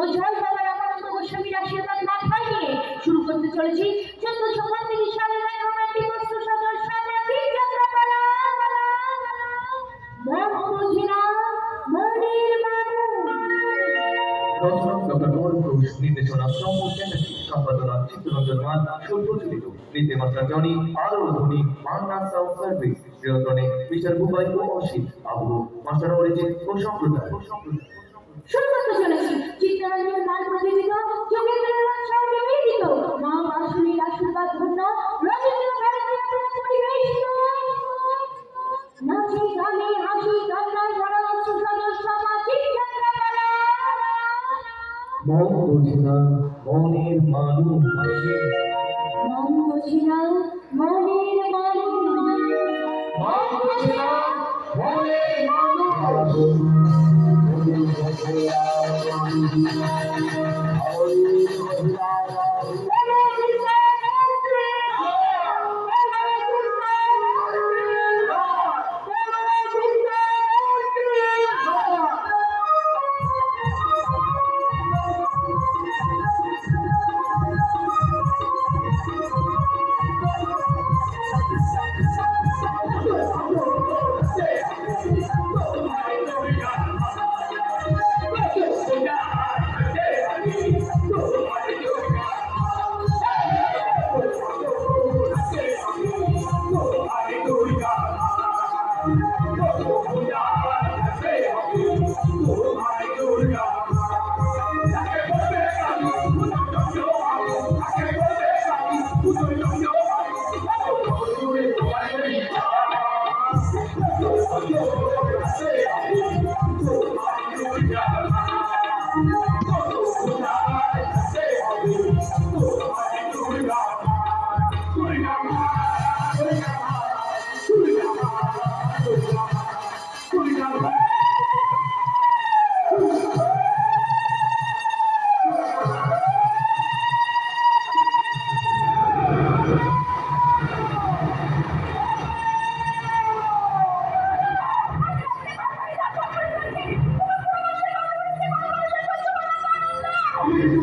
ও জয় বাবার রামানন্দ গোস্বামীর আশীর্বাদ মাথায় নিয়ে শুরু করতে চলেছি 1435 সালের রোমান্টিক বস্তু সদর সামাজিক যাত্রাপালা। মন বুঝি না মনের মানুষ। নির্দেশনা সম্পাদনা চিত্তরঞ্জন মান সুপ্রচলিত নীতিমাত্রা জনি আরো ধ্বনি বাংলা সাউন্ড সার্ভিস প্রিয়তনে মিস্টার বুবাই ও অসিত আবু মাস্টার অরিজিৎ ও সম্প্রদায় শুরু করতে চলেছি চিত্তরঞ্জন মান প্রযোজিত যোগেন্দ্রনাথ সাউ নিবেদিত মা বাসুরীর আশীর্বাদ ধন্য রবীন্দ্র ভারতী আপনারা পরিবেশিত নাচে গানে হাসি কান্নায় ভরা বস্তু সদর সামাজিক যাত্রাপালা। মন বুঝি না মনের মানুষ মন বুঝি না মনের মানুষ। মন বুঝি না মনের মানুষ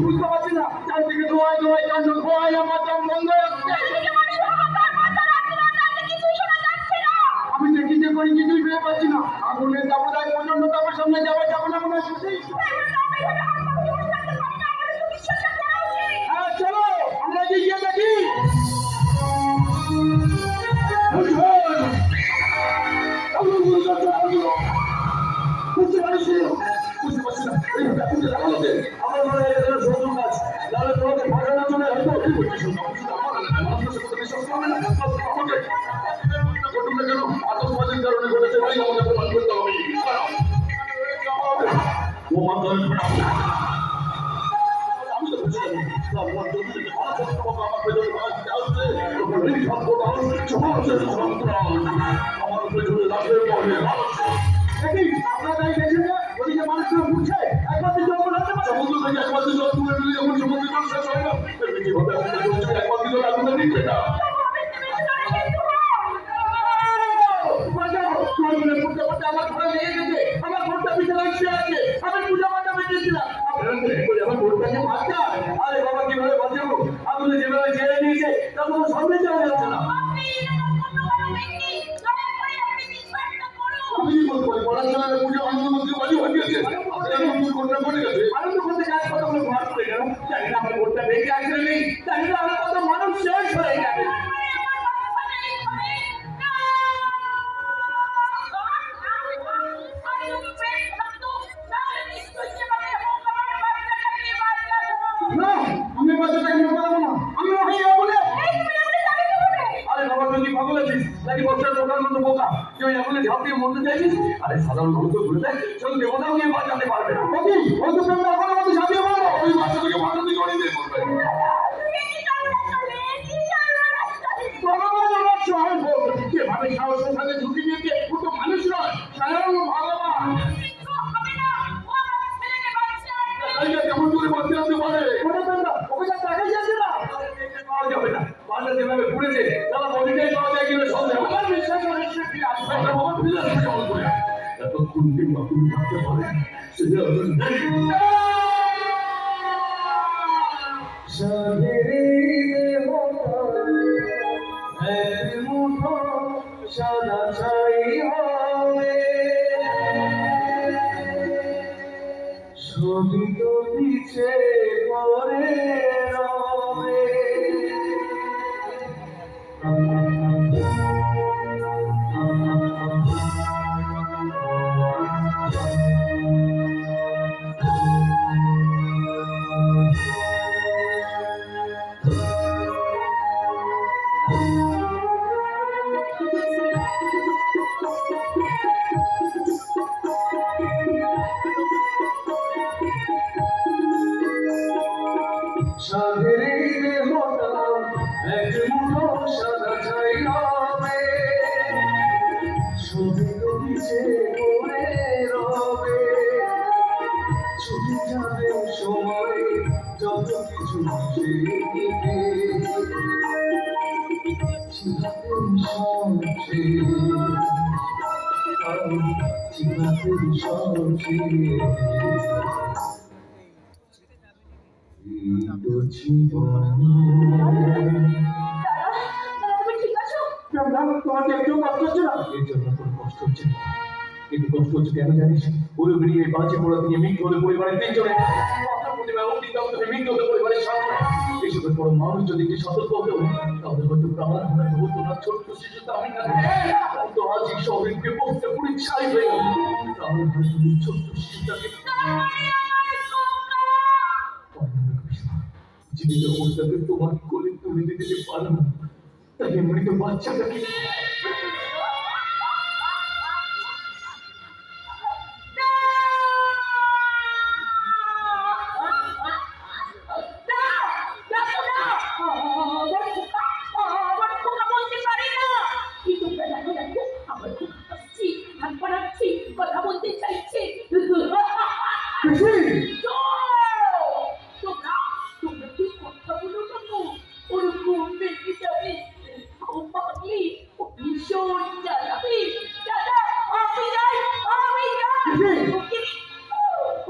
বুঝতে পারছি না চারদিকে ধোঁয়ায় ধোঁয়ায় কাণ্ড ধোঁয়ায় আমার দম বন্ধ আমি যে কি যে করি কিছুই ভেবে পাচ্ছি না আগুনের দাবদায় প্রচন্ড তাপের সামনে যাবো না মনে হচ্ছে হ্যাঁ চলো আমরা গিয়ে দেখি বুঝতে পারছি না আমার মনে হয় এটা শত্রু কাজ নাহলে তোমাকে ভাষানোর জন্য হয়তো ঘটনা কেন আতঙ্কবাদের কারণে ঘটেছে ভাই আমাকে প্রমাণ করতে হবে আমি তো বুঝতে আমার পেছনে লাভের পরে আপনার গেছে ওদিকে মানুষরা ঘুরছে একবার দিকে সমুদ্র থেকে একবার দিকে তুলে নিলে যখন সমুদ্র শেষ হয় না কিভাবে একবার দিকে আগুনটা নিচ্ছে না আমার ঘরে লেগে গেছে আমার ঘরটা পিছনে আছে আমি পূজা পাঠা বেঁচেছিলাম আমার ঘরটাকে বাঁচা আরে বাবা কিভাবে বাঁচাবো আগুনে যেভাবে ছেড়ে নিয়েছে তা কোনো সামনে যাওয়া যাচ্ছে না আমি কি বলবো পড়াশোনা পুজো আনন্দ মধ্যে বাড়ি হয়ে গেছে আনন্দ করতে পড়ে গেছে আনন্দ করতে কাজ কতগুলো ঘর পড়ে গেল জানি না আমার ঘরটা বেঁচে আসলে নেই জানি না আমার কত মানুষ শেষ হয়ে যাবে আমি বাচ্চাটাকে বলবো না আমি ওকে বলে আরে বাবা তুই পাগল আছিস নাকি বছর বোকার মতো বোকা তুই এখনই ঝাঁপ দিয়ে মরতে চাইছিস আরে সাধারণ মানুষ তো ঘুরে দেয় চল দেবতাও নিয়ে বাঁচাতে পারবে না ওকে ওই তো প্রেমটা এখন আমাদের ঝাঁপিয়ে পড়বো ওই বাচ্চাটাকে বাঁচাতে করে দিয়ে করবে যেভাবে সাহসের সাথে ঝুঁকি নিয়েছে ও তো মানুষ নয় সাধারণ ভগবান কেমন করে বাঁচতে আসতে পারে ওকে যা টাকা যাচ্ছে না পাওয়া যাবে না বাজার যেভাবে ঘুরেছে তারা বডিটাই পাওয়া যায় কিনা সন্দেহ আমার বিশ্বাস এত কুন্ডি মাতুল থাকতে পারে সেটা ছবি তো পিছে পড়ে রবে। সাদের এই দেহটা এক মুঠো সাদা ছাই হবে, ছবি তো পিছে পড়ে রবে। ছুটি যাবে সময় যত কিছু সেদিকে, চিনাতে সবচে চিনাতে সবচেয়ে তো জীবন। তুমি ঠিক আছো? তোমাকে একটু কষ্ট হচ্ছে না? এর জন্য কোনো কষ্ট হচ্ছে না, কিন্তু কষ্ট হচ্ছে কেন জানিস? পুরো বেরিয়ে বাজে পড়া দিয়ে মৃত্যু হলে পরিবারের তিনজনে মৃত্যু হলে পরিবারের সামনে এইসবের পর মানুষ যদি একটু সতর্ক হতো তাহলে হয়তো প্রাণ হারাতে হতো না। ছোট্ট শিশু তো আমি না, তো আজ এই শহরকে বসতে পুরো ছাই হয়ে গেল। তাহলে হয়তো ছোট্ট শিশুটাকে জীবিত অবস্থাকে তোমার কোলে তুলে দিতে পারো না, তাই মৃত বাচ্চাটাকে কথা বলতে চাইছে। তোমরা কি কথা বলো কেন? ওরকম বেঁকে যাবে, খুব পাগলি, ও ভীষণ জ্বালাবে। দাদা, আমি যাই। ওকে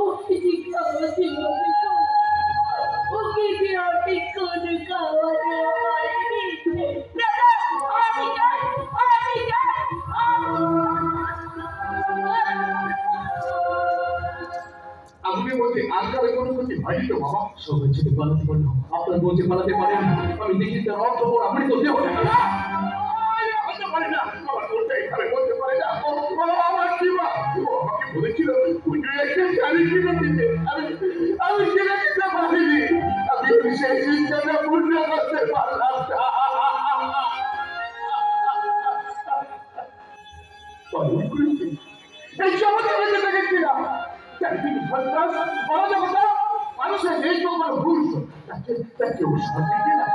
ওকে জিজ্ঞাসা হবে তো, ওকে বিরাটি কোনো খাওয়া দেওয়া হয়নি। দাদা, আমি যাই। আপনি বলতে আজকালের কোনো ক্ষতি হয়নি তো বাবা? সবাই ছেলে পালাতে পারলো, আপনার বলতে পালাতে পারেন। আমি দেখি তার অর্থ আপনি তো দেহ না, হতে পারে না। আমার বলতে এখানে বলতে পারে না। আমার কি মা আমাকে বলেছিল পুজো একটা শাড়ি কিনে দিতে, আমি কিনে দিতে পারিনি। আমি সেই চিন্তাটা পূর্ণ করতে পারলাম না। পালন করেছি এই সমাজের মধ্যে দেখেছিলাম মানুষের নেই তো কোনো ভুল, তাকে ও সঠিক না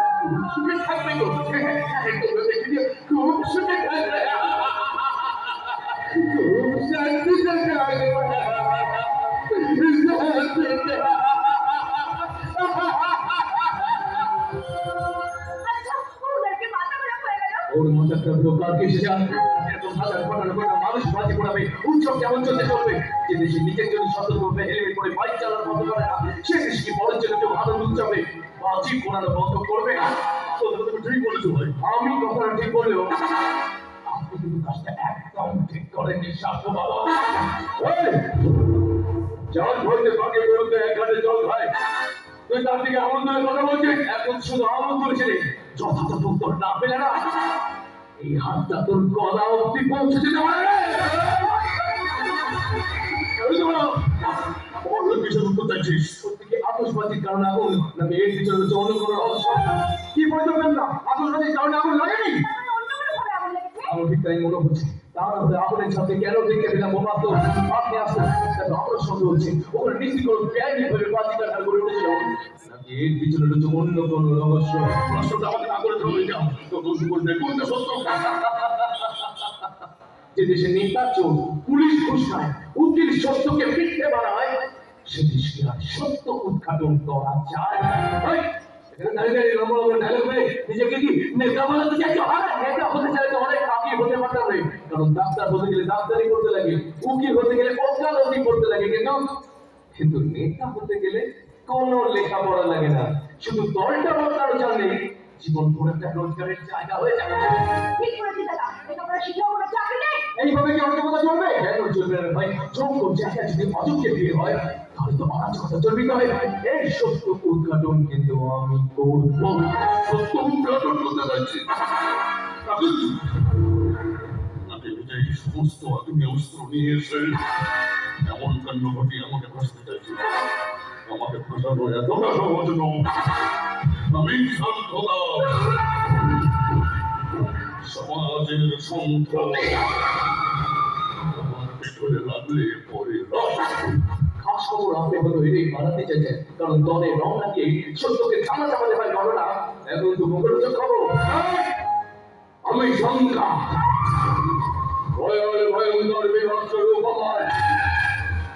সুখে থাকবে তো দেখি খুব সুখে থাকবে, খুব শান্তিতে থাকবে। ওর মাথাটা ঢোকার কিছু জানে এরকম হাজার ঘটনা ঘটনা মানুষ বাজি পড়াবে, উৎসব কেমন চলতে চলবে। যে দেশে নিজের জন্য সতর্ক হবে, হেলমেট করে বাইক চালানো বন্ধ করে না, সে দেশ কি বড় জন্য কেউ আনন্দ উৎসবে বাজি পড়ানো বন্ধ করবে না। তুমি ঠিক বলেছো ভাই, আমি কথাটা ঠিক বললেও আপনি কিন্তু কাজটা একদম ঠিক করেননি সাধু বাবা। জল ধরতে পাকে গরুতে এক ঘাটে জল খায়, তুই তার দিকে আমন্ত্রণের কথা বলছিস। এখন শুধু আমন্ত্রণ ছেড়ে যথাযথ উত্তর না পেলে না এই হাতটা তোর গলা অব্দি পৌঁছে যেতে পারে। কিসের উত্তর চাইছিস? সত্যি আতশবাজির কারণে আগুন নাকি এর পিছনে হচ্ছে অন্য কোনো রহস্য? কি বলতে পারেন না, আতশবাজির কারণে আগুন লাগেনি? আমার ঠিক তাই মনে হচ্ছে। তাহলে আগুনের সাথে কেন দেখে দিলাম বোমা তো আপনি আসুন, আমার সন্দেহ হচ্ছে ওখানে নিশ্চিত কোনো ব্যয় ভাবে বাজি কাটা করে উঠেছিল নাকি এর পিছনে রয়েছে অন্য কোনো রহস্য। প্রশ্নটা আমাকে না করে ধরে যাও তো বলতে কোনটা সত্য। যে দেশে নেতা চোর, পুলিশ ঘুষ খায়, উকিল সত্যকে মিথ্যে বানায়, সে দেশকে আর সত্য উদ্ঘাটন করা যায় না। এখানে দাঁড়িয়ে দাঁড়িয়ে লম্বা লম্বা ডায়লগ হয়ে নিজেকে কি নেতা বানাতে চাইছো? নেতা হতে চাইলে তো অনেক আগে হতে পারতাম রে, কারণ ডাক্তার হতে গেলে ডাক্তারি করতে লাগে, উকিল হতে গেলে ওকালতি করতে লাগে, কিন্তু নেতা হতে গেলে কোনো লেখাপড়া লাগে না, শুধু দলটা বদলানো জানলে জীবন পুরো একটা রোজগারের জায়গা হয়ে যাবে। ঠিক করেছি দাদা, লেখাপড়া শিখেও কোনো চাকরি নেই। এইভাবে কি অন্য কথা চলবে? কেন চলবে না ভাই? যোগ্য জায়গা যদি অযোগ্যের বিয়ে হয় তাহলে তো অরাজকতা চলবে। তবে এর সত্য উদ্ঘাটন কিন্তু আমি করব। সত্য উদ্ঘাটন করতে যাচ্ছি নাকি এই সমস্ত আগুনে অস্ত্র নিয়ে এসে এমন কাণ্ড ঘটিয়ে আমাকে ভাসতে চাইছি? আমাকে ভাসানো এতটা সহজ নয়। আমি শান্তদা, সমাজের সন্ত্রাস। আমার পেছনে লাগলে পরে খাস খবর আপনি হয়তো এটাই বানাতে চাইছেন, কারণ দলে রং লাগিয়ে সত্যকে থামা চাপাতে পারে ঘটনা এখন তো মুখরোচক খবর। আমি শঙ্কা ভয়াল ভয়ঙ্কর বিভৎস রূপ আমার।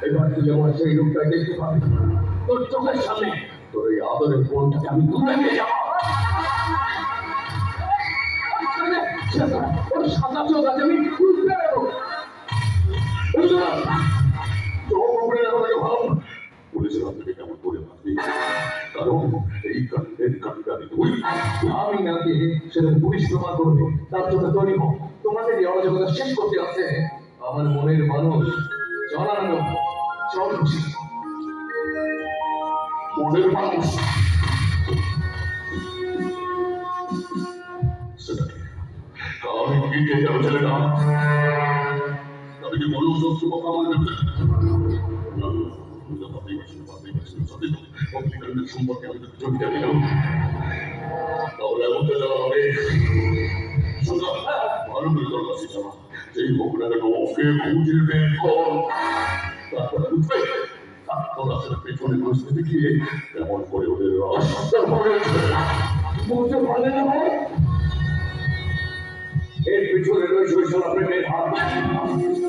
এবার তুই আমার সেই রূপটা দেখতে পাবি। তোর চোখের সামনে তোর এই আদরের বোনটাকে আমি তুলে নিয়ে যাবো। সাদা চোখ আছে, আমি বুঝতে পারবো। বলেছিলাম থেকে কেমন করে ভাববি, কারণ এই কাণ্ডের কাণ্ডারি তুই। আমি নাকি সেটা পুলিশ প্রমাণ করবে, তার জন্য তৈরি হোক। তোমাদের এই অরাজকতা শেষ করতে আছে আমার মনের মানুষ। জানানো চল খুশি মনের মানুষ। সেটাকে আমি কি কে যাবো ছেলেটা? আমি কি বলুন শত্রু পক্ষ আমার সম্পর্কে আমি জড়িত দিলাম, তাহলে এমনটা যাওয়া হবে। ভালো করে দরকার শিখানো যেই হোক না কেন ওকে খুঁজে বের কর। তারপরে বুঝবে তোরা সেটা পেছনে মানুষকে দেখিয়ে কেমন করে ওদের রাস্তা করেছে বুঝতে পারলে না ভাই? এর পিছনে রয়েছে ওই সব প্রেমের হাত।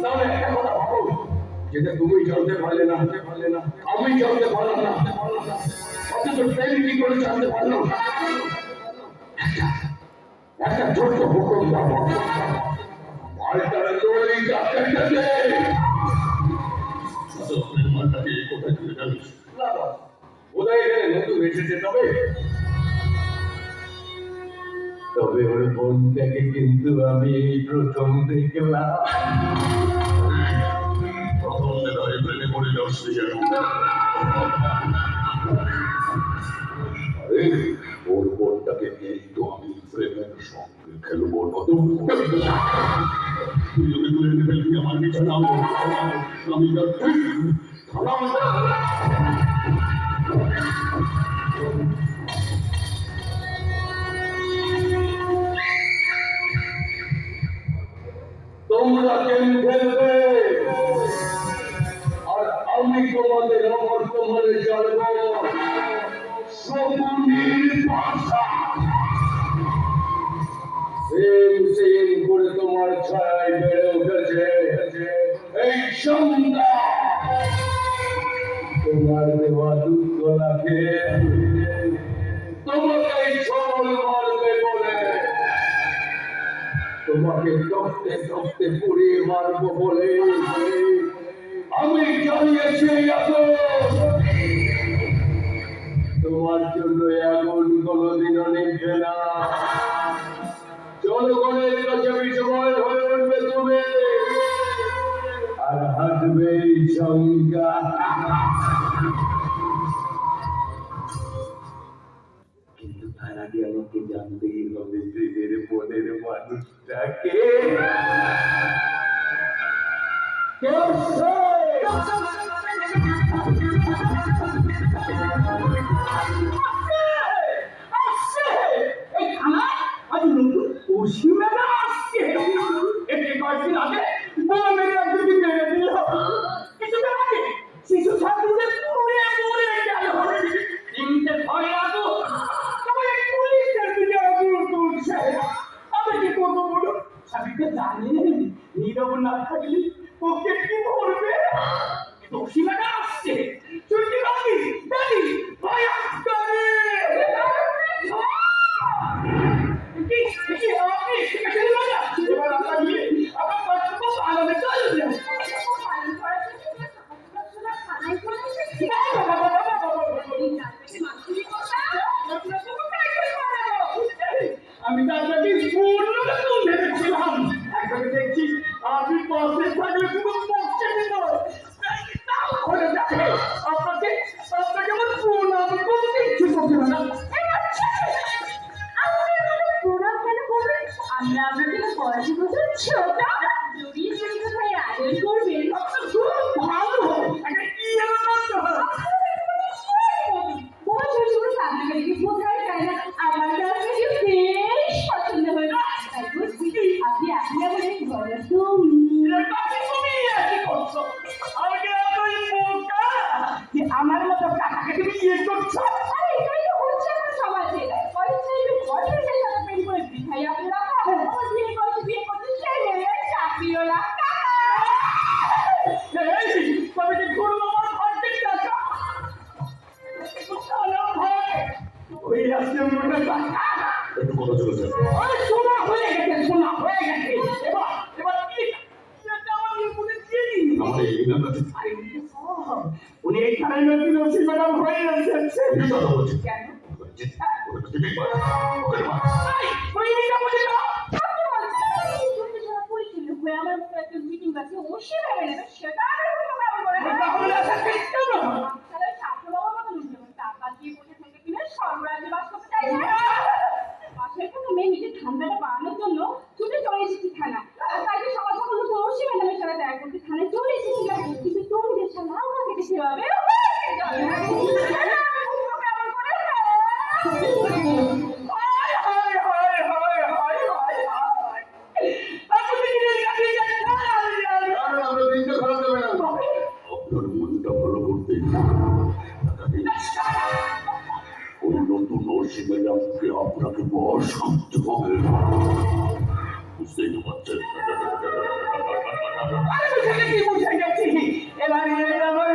তাহলে একটা কথা ভাবো, যেটা তুমি জানতে পারলে না, আমি জানতে পারলাম না, অথচ প্রেম কি করে জানতে পারলাম? একটা ছোট্ট হুকুম দাও, মালটার লড়ি চাকরিটাকে মালটাকে কোথায় চলে জানিস? কোথায় গেলে নতুন এসেছে। তবে ওর বোনটাকে কিন্তু আমি প্রথম দেখলাম। প্রথম দেখায় প্রেমে পড়ে যাচ্ছি কেন? ওর বোনটাকে নিয়েই তো আমি প্রেমের সঙ্গে খেলবো। নতুন তুই ওকে তুলে এনে ফেলবি আমার বিছানা, আমি যাচ্ছি। তোমরা গেম খেলবে আর আমি তোমাদের অবর্তমানে জানবো শকুনির ভাষা। সেম সেম করে তোমার ছায় বেড়ে উঠেছে এই সন্ধ্যা। তোমার দেওয়া দুধ গোলাকে তোমাকে ছবল মারবে বলে, তোমাকে তখতে তখতে পুড়িয়ে মারবো বলে আমি জানিয়েছি। তোমার জন্য আগুন কোনদিনও নিভবে না। জনগণের কাছে বিস্ময় হয়ে উঠবে তুমি, আর হাঁটবে সংজ্ঞা। কিন্তু তার আগে আমাকে জানতেই হবে প্রেমের মনের মানুষটাকে। কয়েকদিন আগে বোনের একদিকে মেরে দিল, কিছুদিন আগে শিশু ছাত্রীদের পুড়ে মরে গেল। তিনটে ঘরে আগুন, পুলিশের দিকে আগুন তুলছে। আমি কি করবো বলুন? স্বামীকে জানেন নীরব না থাকলে ওকে কি করবে? দোষীরা আসছে, চলতে পারি দাদি ভয়া করে। এবার আমরা গিয়ে আমার কর্তব্য পালনে চলবে। আমি তো আপনাকে পূর্ণ নতুন ভেবেছিলাম, এখন দেখছি আপনি পাশে থাকলে পুরো পক্ষে বিয়ে করছো? আরে এটাই তো হচ্ছে এখন সমাজে। কলেজ লাইফে বয়ফ্রেন্ডের সাথে প্রেম করে বিধায় আপনি রাখা। আমার বিয়ে করতে ছেলে চাকরিওয়ালা। এই, তবে যে ঘুরবো আমার অর্ধেক টাকা। চলো ভাই, ওই আসছে মোটা টাকা। একটু কথা চলেছে। ওই শোনা হয়ে গেছে, শোনা হয়ে গেছে। এবার কি? এটা আমার নিপুণে দিয়ে দিন। আমাদের এই নাম আছে। আরে উনি এই খেলায় নতুন ওসি ম্যাডাম হয়ে এসেছে। এই কথা বলছি। কেন? ওকে দিতেই পারে। ওকে মা। এই, তুই নিতে বলি না। ঠান্ডাটা বাড়ানোর জন্য ছুটে চলে এসেছি থানা। আর তাই তো সকাল সকাল উঠে অবশ্যই ম্যাডামের সাথে দেখা করতে থানায় চলে এসেছিলাম। কিন্তু তোমাদের সামনে আমার কেটে সেভাবে হায়, হায়, হায়, হায়, হায়, হায়, হায়। আপনি কি জানেন? আরে আমরা দিনটা খারাপ দেবে না। আপনার মনটা ভালো করতে ওই নতুন ওসি ম্যাডামকে আপনাকে বস করতে হবে। বুঝতেই তো পারছেন। আরে বুঝে গেছি, বুঝে গেছি। এবার আমার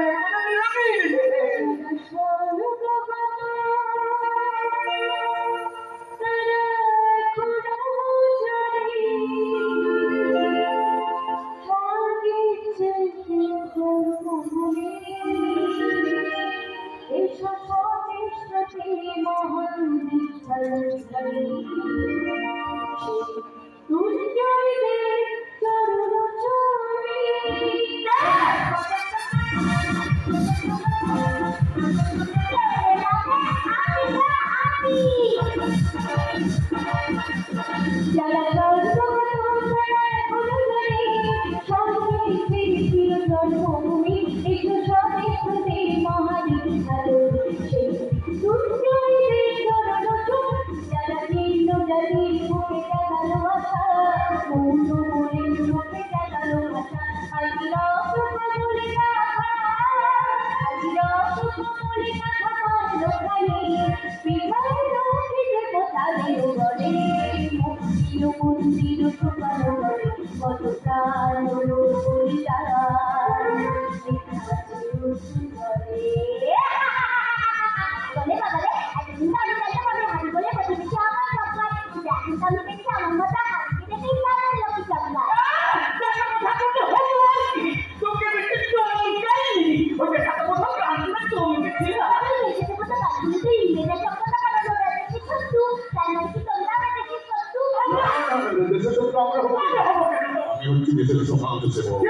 আমি হচ্ছি দেশের সমাজ সেবক।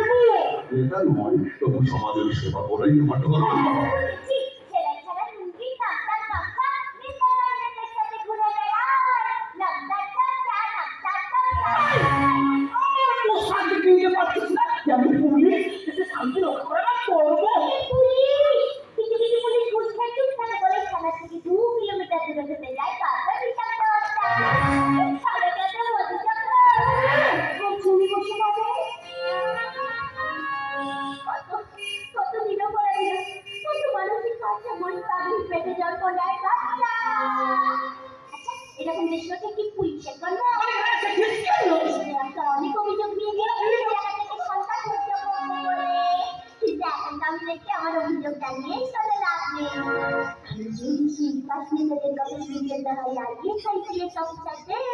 এটা নয়, তবু সমাজের সেবা করাই আমার ধর্ম। শান্তি কিনতে পারছিস না? আমি পুলিশ, এসে শান্তি রক্ষা করা করবো। এরকম দেশ কি পুলিশের জন্য কেন? অনেক অভিযোগ নিয়ে গিয়ে জায়গা থেকে সরকার হত্যা করতে বলে। কিন্তু এখন তো আমি দেখি আমার অভিযোগ জানিয়ে চলে লাভ নেই। নেতাদের কাছে বিকেলটা হয় আগে সাইকেলের অফিসারদের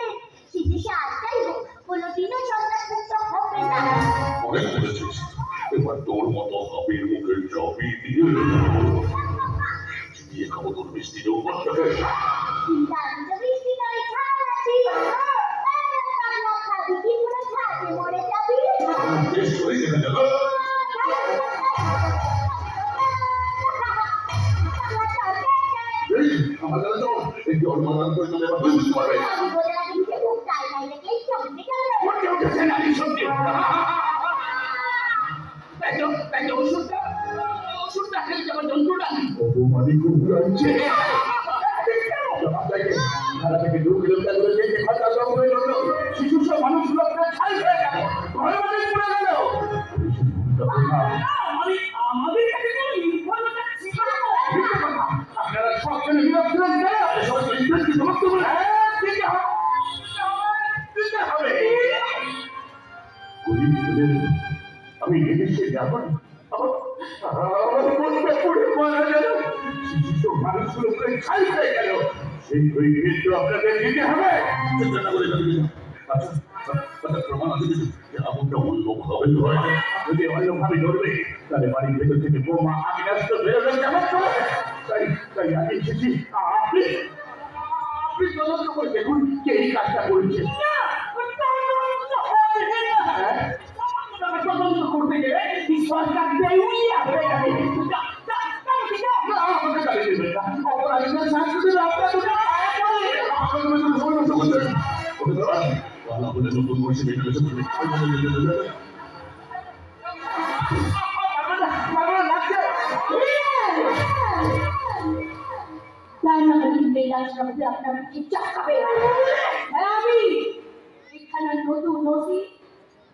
সে দেশে আর চাইবো কোনোদিনও সরকার মুক্ত হবে না। অনেক বলেছিস, এবার তোর মতো হাবির মুখের চাবি দিয়ে চিবিয়ে খাবো তোর মিষ্টি যৌবনটাকে। কিন্তু আমি তো বৃষ্টি নয় ছাড়াচ্ছি পাগলা খাবি কি পুরো ছাড়তে মরে যাবি। বেশ করে গেলে যাবে। এই, আমার কাছে চল, এই জল মারার করে চলে এবার তুই বুঝতে পারবে। ওকে, ওকে, সেনানি সত্যি। ওষুধটা খেলে যাবার যন্ত্রটা অপমানি কুকুর আনছে। ধারা থেকে 2 কিলোমিটার দূরে যেতে খাতা জঙ্গল হয়ে গেল। শিশু সব মানুষগুলো প্রায় ছাই হয়ে গেল, ঘরে মধ্যে পড়ে গেল। আমাদের কাছে কোনো ইনফরমেশন ছিল না। আপনারা বিধান কি সমাপ্ত বলে দিতে হবে গরিব ছেলে আমি এদেশে যাব আমার মনটা পড়ে মারা গেল শিশু মানুষগুলো করে খাই হয়ে গেল সেই পরিবেশ তো আপনাদের দিতে হবে চিন্তা করে প্রমাণ আছে যে এমনটা অন্যভাবে ধরে যদি অন্যভাবে ধরবে তাহলে বাড়ির ভেতর থেকে বোমা আমি নষ্ট বেরোলে কেমন করে তাই তাই আমি এসেছি আপনি আপনি তদন্ত করে দেখুন কে এই কাজটা করেছে তদন্ত করতে গেলে সরকার দেউলিয়া হয়ে যাবে আমাকে গালি দেবেন না অপরাধীদের শাস্তি নতুন বয়সে তাই না কিন্তু এই রাজনীতি আপনার কি চাকাবে হ্যাঁ আমি এখানে নতুন নসি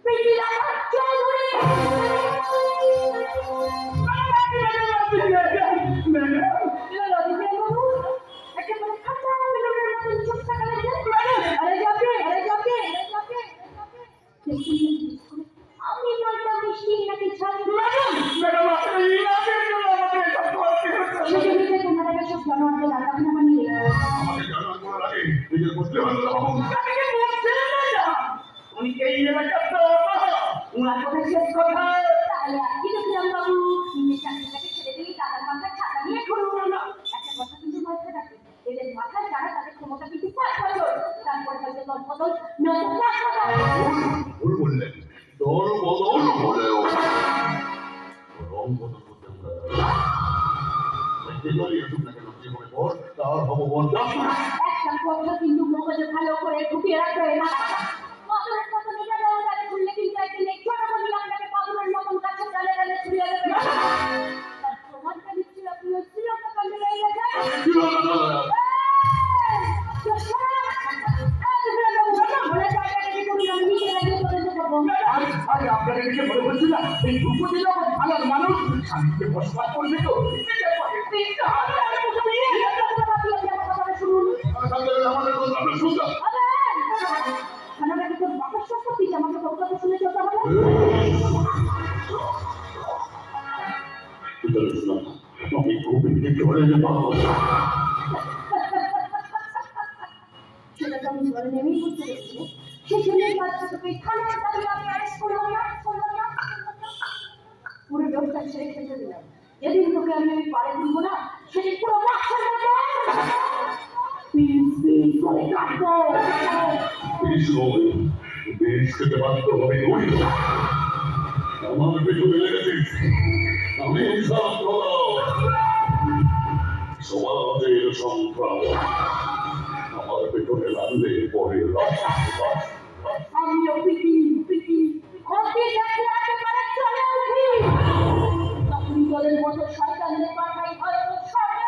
পিটিলা চৌধুরী আমি নয়টা মিষ্টি নাকি ছাড়বো তোমার সব জানোয়ারদের রান্না বানিয়ে উনি এই এলাকার তো উনার কথা শেষ কথা তাহলে কি দেখলাম বাবু নিজের চাকরিটাকে ছেড়ে দিয়ে টাকার মাথায় ছাতা নিয়ে ঘুরবো না একটা কথা কিন্তু মাথায় রাখবে এদের মাথায় যারা তাদের ক্ষমতা কিন্তু 5 বছর তারপরে হয়তো 10 বছর 9 বছর ভুল বললেন দল বদল হলেও রং বদল করতে তার ভগবান একটা কথা কিন্তু মগজে ভালো করে ঢুকিয়ে রাখবে না পাথরের মতো নিজে দেওয়া যায় খুললে কিন্তু একদিন এই ছোট বলি আপনাকে পাথরের মতন কাছে ডালে ডালে ছুড়িয়ে দেবে তার প্রমাণটা দিচ্ছি আপনি শ্রীলঙ্কা কাণ্ডে লেগে যায় আপনাদের দিকে মনে হচ্ছে না এই ভূপতি যখন ভালো মানুষ শান্তিতে বসবাস করবে তো আমাদের শুনলাম আমি খুব চলে যাবো সেটা তো আমি ধরে নেমেই বুঝতে পেরেছি সেজন্যই বাচ্চাটাকে থানায় দাঁড়িয়ে আমি অ্যারেস্ট করলাম না পুরো ডোকটা ছেড়ে খেতে দিলাম যেদিন তোকে আমি পাড়ে তুলবো না সেদিন পুরো বাচ্চার মতো পিস করে কাটবো বেশ খেতে বাধ্য হবে আমার পেছনে লেগেছিস আমি সমাজের সংগ্রাম আমার পেছনে লাগলে পরে আমিও পিটি ক্ষতি দেখলে একেবারে চলে উঠি তখন তোদের মতো শয়তানদের পাঠাই হয়তো সবে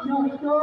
নয়তো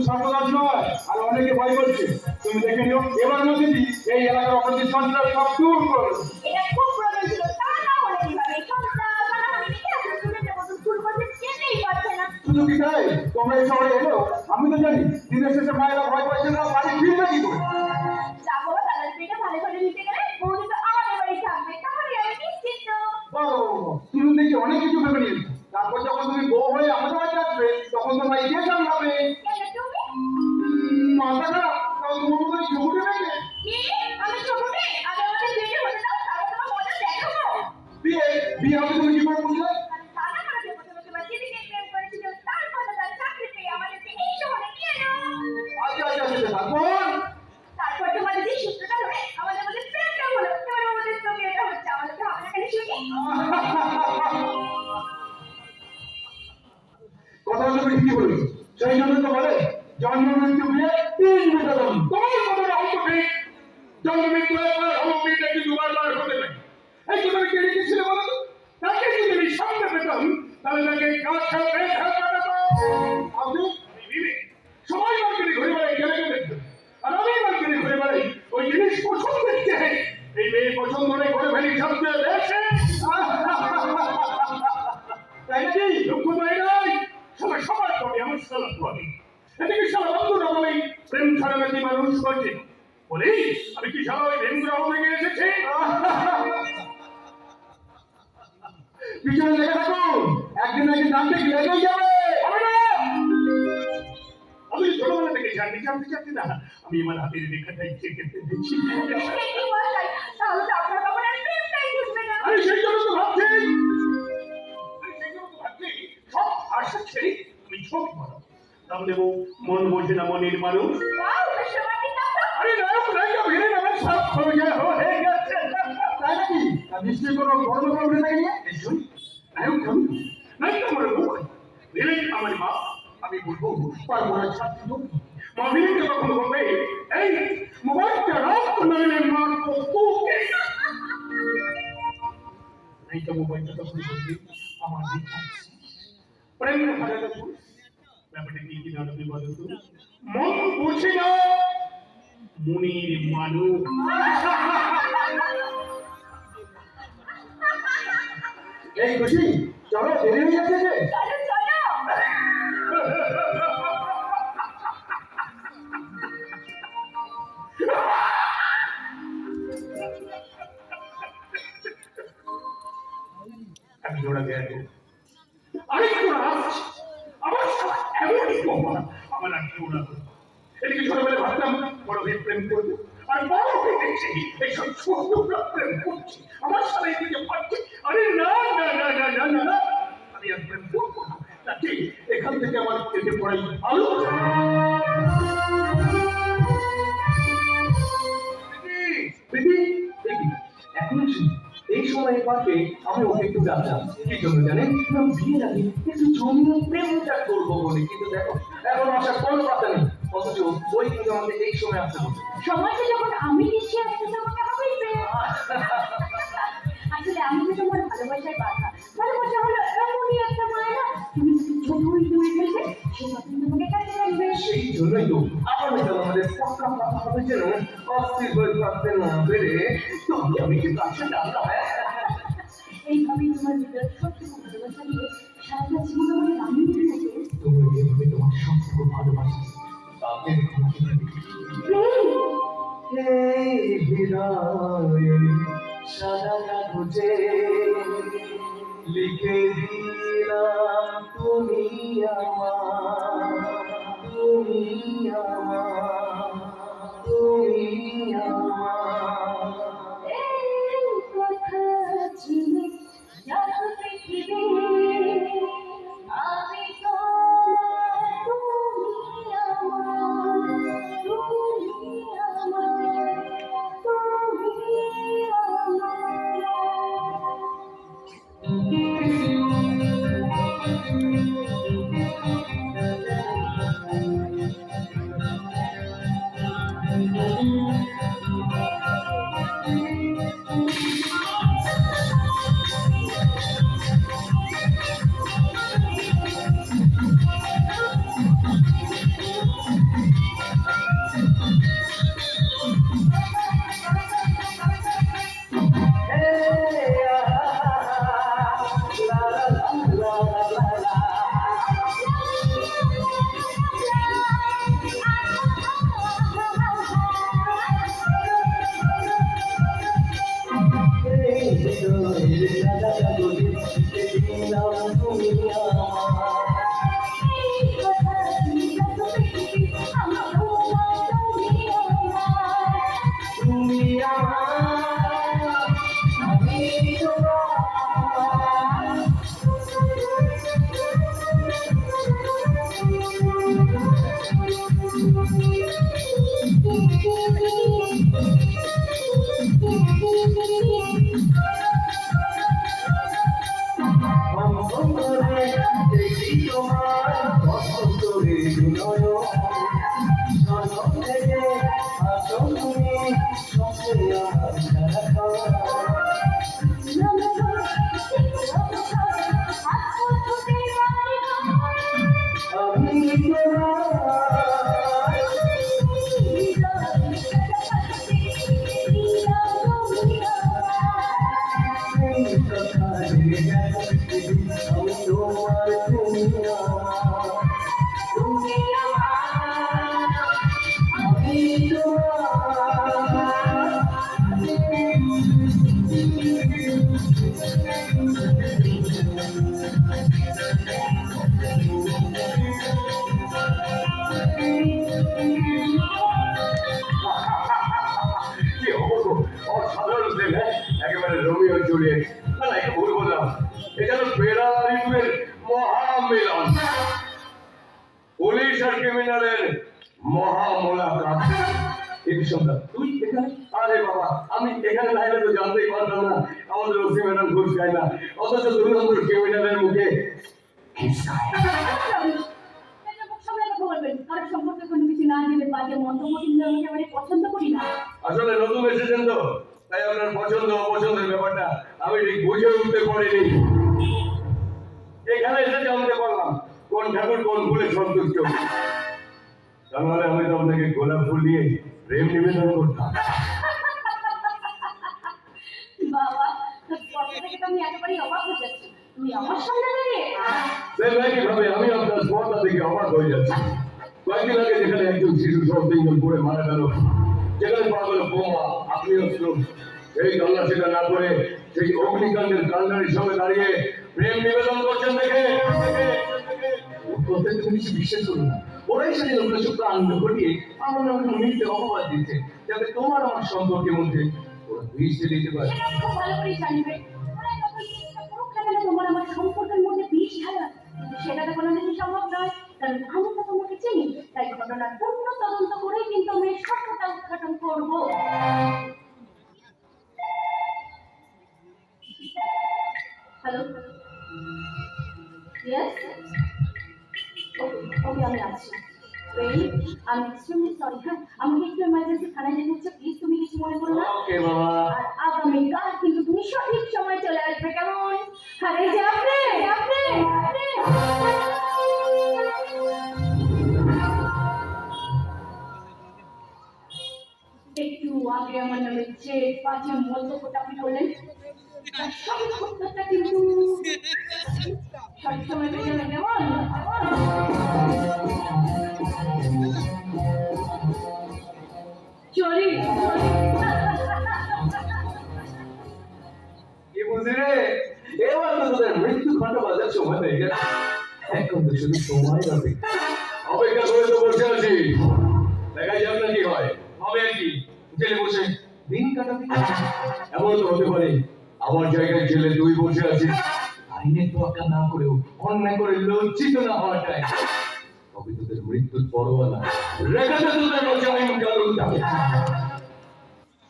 সর্বনাশ নয় আর অনেকে ভয় করছে তুমি দেখে নিও এবার মধ্যে এই এলাকার অপরাধী সন্ত্রাস সব দূর করো এটা খুব প্রয়োজন ছিল তা না হলে কিভাবে সন্ত্রাস তারা দেখে আছে স্টুডেন্টের মতো স্কুল করতে যেতেই পারছে না শুধু কি তাই তোমরা এই শহরে এলো আমি তো জানি দিনের শেষে মায়েরা ভয় পাচ্ছে না বাড়ি ফিরবে কি করে যাবো তাদের পেটে ভালো করে নিতে গেলে বৌদি তো আমাদের বাড়ি থাকবে তাহলে আমি নিশ্চিন্ত তুমি দেখি অনেক কিছু ভেবে নিয়েছো তারপর যখন তুমি বউ হয়ে আমাদের বাড়ি আসবে তখন তোমরা এগিয়ে সামলাবে কেন তুমি মাথা খারাপ তাহলে তোমার মতো ঝুঁকুটে নেবে কি আমি ছোটতে আগে আমাদের বিয়ে হতে দাও তারপর তোমার মজা দেখাবো বিয়ে হবে তুমি কি করে বুঝলে দাদা আমাকে প্রথমে তোমার দিদিকে প্রেম করেছিল তারপর তার চাকরি পেয়ে আমাদেরকে এই শহরে নিয়ে এলো তারপর তোমার দিদি সূত্রটা ধরে আমাদের মধ্যে প্রেমটা হলো এবার আমাদের তো বিয়েটা হচ্ছে আমাদেরকে হবে না খালি শুনি কথা তুমি কি বলবি সেই জন্য তো বলে জন্ম মৃত্যু বিয়ে 3 বিধান তোমার কথা হয়তো ঠিক জন্ম মৃত্যু একবার হলো বিয়ে কিন্তু দুবার হতে পারে এই তুমি কে লিখেছিলে বলো তো তাকে তুমি সামনে আপনি সবাই মার্কেটে ঘুরে বেড়াই গেলে দেখতে, আর আমি মার্কেটে ঘুরে বেড়াই ওই জিনিস পছন্দ দেখতে। এই মেয়ে পছন্দ নেই করে ফেলি সবচেয়ে বেশি। তাই নাকি? দুঃখ পাই নাই, সবাই সবার করে আমার সালা করে। এদিকে সারা বন্ধু না বলেই প্রেম ছাড়া নাকি মানুষ করছে বলি, আমি কি সারা ওই ভেঙ্গুরা থেকে এসেছি? পিছনে লেগে থাকুন, একদিন একদিন জানতে কি লেগেই যাবে। আমি ছোটবেলা থেকে জানতে না, আমি আমার হাতের রেখাটাই চেকে দেখছি। তাহলে তো আপনার বাবার আর প্রেমটাই বুঝবে না। আরে সেই জন্য তো ভাবছি, সব আশা ছেড়ে আমি ছবি বানাবো। নাম দেবো মন বোঝে না মনের মানুষ। আরে নায়ক নায়িকা ভিড়ে না সব খোঁজে হয়ে গেছে। তাই নাকি? নিশ্চয়ই কোনো গর্ব করে উঠে থাকে। নিশ্চয়ই নায়ক আমি, নায়িকা আমার মুখ ভিলেন আমার মা। আমি বলবো পারবো না ছাত্রী তো মা ভিলেনকে কখনো বলবে এই মোবাইলটা রাখ নইলে মারবো তোকে। নায়িকা মোবাইলটা তখন বলবে আমার প্রেম হারাতে ব্যাপারটা কি কি নাটকে বলো তো? মন বুঝি না মনির মানুষ। এই খুশি চলো দেরি হয়ে যাচ্ছে যে। আমি জোড়া গেল আরেকটু আসছি আমার সাথে এমনই কমা আমার আর কেউ না। এদিকে ছোটবেলায় ভাবতাম বড় হয়ে প্রেম করবো, আর বড় হয়ে দেখছি এইসব ছোটরা প্রেম করছি আমার সাথে এদিকে পাচ্ছি। আরে না না না না না না না, আমি আর প্রেম করবো না। নাকি এখান থেকে আমার কেটে পড়াই আলো। দিদি দেখি এখন এই সময় পার্কে আমি ওকে একটু ডাকলাম কি জন্য জানেন? বিয়ের আগে একটু জমিয়ে প্রেমটা করবো বলে, কিন্তু দেখো এখন আসার কোনো কথা নেই, অথচ ওই কিন্তু আমাদের এই সময় আসতে হবে। সময়টা যখন আমি নিচ্ছি আসতে তোমাকে হবেই প্রেম। আসলে আমি তো তোমার ভালোবাসায় বাধা। ভালোবাসা হলো এমনই একটা মায়া, তুমি যতই দূরে ফেলবে সে তখন তোমাকে কাছে রাখবে। সেই জন্যই তো আমার মেয়েটা আমাদের পক্কা কথা হবে যেন অস্থির হয়ে থাকতে না পেরে তবে আমি কিন্তু আসে ডাকলাম। এইভাবেই তোমার ভিতরে সবটুকু ভালোবাসা দিয়ে সারাটা জীবন আমাদের আমি উঠে থাকে। তুমি যেভাবে তোমার সবটুকু ভালোবাসি তাকে সাদা কাগজে লিখে দিলাম তুমি আমার, তুমি আমার, তুমি আমার। এই কথা চিনে যত পৃথিবী আমি তোমার, তুমি আমার, তুমি আমার, তুমি জেগে যায় পৃথিবী, আমি তোমার তুমি আমার। তুমি আমার, আমি তোমার। কি অপূর্ব অসাধারণ প্রেম, হ্যাঁ? একেবারে রোমিও জুলিয়েট। না না, এটা ভুল বললাম, এটা হলো বেড়ালিপুরের মহামিলন, পুলিশ আর ক্রিমিনালের মহামোলাকাত। এই সম্রাট, তুই এখানে? আরে বাবা, আমি এখানে না এলে তো জানতেই পারতাম না আমাদের ওসি ম্যাডাম ঘুষ খায় না, অথচ 2 নম্বর ক্রিমিনালের মুখে কিস খায়। এটা মুখ সামলে কথা বলবেন। কারোর সম্পর্কে কোনো কিছু না জেনে বাজে মন্তব্য কিন্তু আমি একেবারে পছন্দ করি না। আসলে নতুন এসেছেন তো, তাই আপনার পছন্দ অপছন্দের ব্যাপারটা আমি ঠিক বুঝে উঠতে পারিনি। এখানে এসে জানতে পারলাম কোন ঠাকুর কোন ফুলে সন্তুষ্ট। তাহলে আমি তো আপনাকে গোলাপ ফুল দিয়ে প্রেম নিবেদন করতাম। বাবা, কথা থেকে তো আমি একেবারেই অবাক হয়ে যাচ্ছি। তুমি আমার সামনে দাঁড়িয়ে কিভাবে আমি আপনার স্পর্ধা থেকে অবাক হয়ে যাচ্ছি। কয়েকদিন আগে যেখানে একজন শিশু সহ 3 জন পড়ে মারা গেল, যেখানে পাওয়া গেল বোমা, আগ্নেয়াস্ত্র, সেই তল্লাশিটা না করে সেই অগ্নিকাণ্ডের কাণ্ডারির সঙ্গে দাঁড়িয়ে প্রেম নিবেদন করছেন দেখে প্রত্যেক জিনিস বিশ্বাস করুন না, ওরাই সেদিন ওগুলো সব কাণ্ড ঘটিয়ে আমার নামে মিথ্যে অপবাদ দিচ্ছে, যাতে তোমার আমার সম্পর্কের মধ্যে ওরা বিষ দিতে পারে। খুব ভালো করেই জানবে। ওরা যখন চেষ্টা করুক না কেন তোমার আমার সম্পর্কের মধ্যে বিষ ঢালা, কিন্তু সেটা তো কোনোদিনই সম্ভব নয়। কারণ আমি তো তোমাকে চিনি, তাই ঘটনার পূর্ণ তদন্ত করেই কিন্তু আমি এই সত্যটা উদ্ঘাটন করব। হ্যালো, ইয়েস, ওকে ওকে, আমি আসছি। ওয়েট, আমি এক্সট্রিমলি সরি। হ্যাঁ, আমাকে একটু এমার্জেন্সি থানায় যেতে হচ্ছে, প্লিজ তুমি কিছু মনে করো না। ওকে বাবা। আর আগামীকাল কিন্তু তুমি সঠিক সময় চলে আসবে, কেমন? আরে যে আপনি একটু আগে আমার নামে যে বাজে মন্তব্যটা আপনি করলেন, তার সঠিক উত্তরটা কিন্তু সঠিক সময় পেয়ে যাবেন, কেমন? চলি কি বুঝলি রে, এবার তো তোদের মৃত্যু ঘন্টা বাজার সময় হয়ে গেছে, এখন তো শুধু সময় হবে। অপেক্ষা করে তো বসে আছি, দেখা যাক না কি হয়। হবে আর কি, জেলে বসে দিন কাটাবি, এমন তো হতে পারে আমার জায়গায় জেলে তুই বসে আছিস। আইনের তোয়াক্কা না করেও অন্যায় করে লজ্জিত না হওয়াটাই তবে তোদের মৃত্যুর পরোয়া না। রেখেছে তোদের কাছে আইন কানুন থাকে,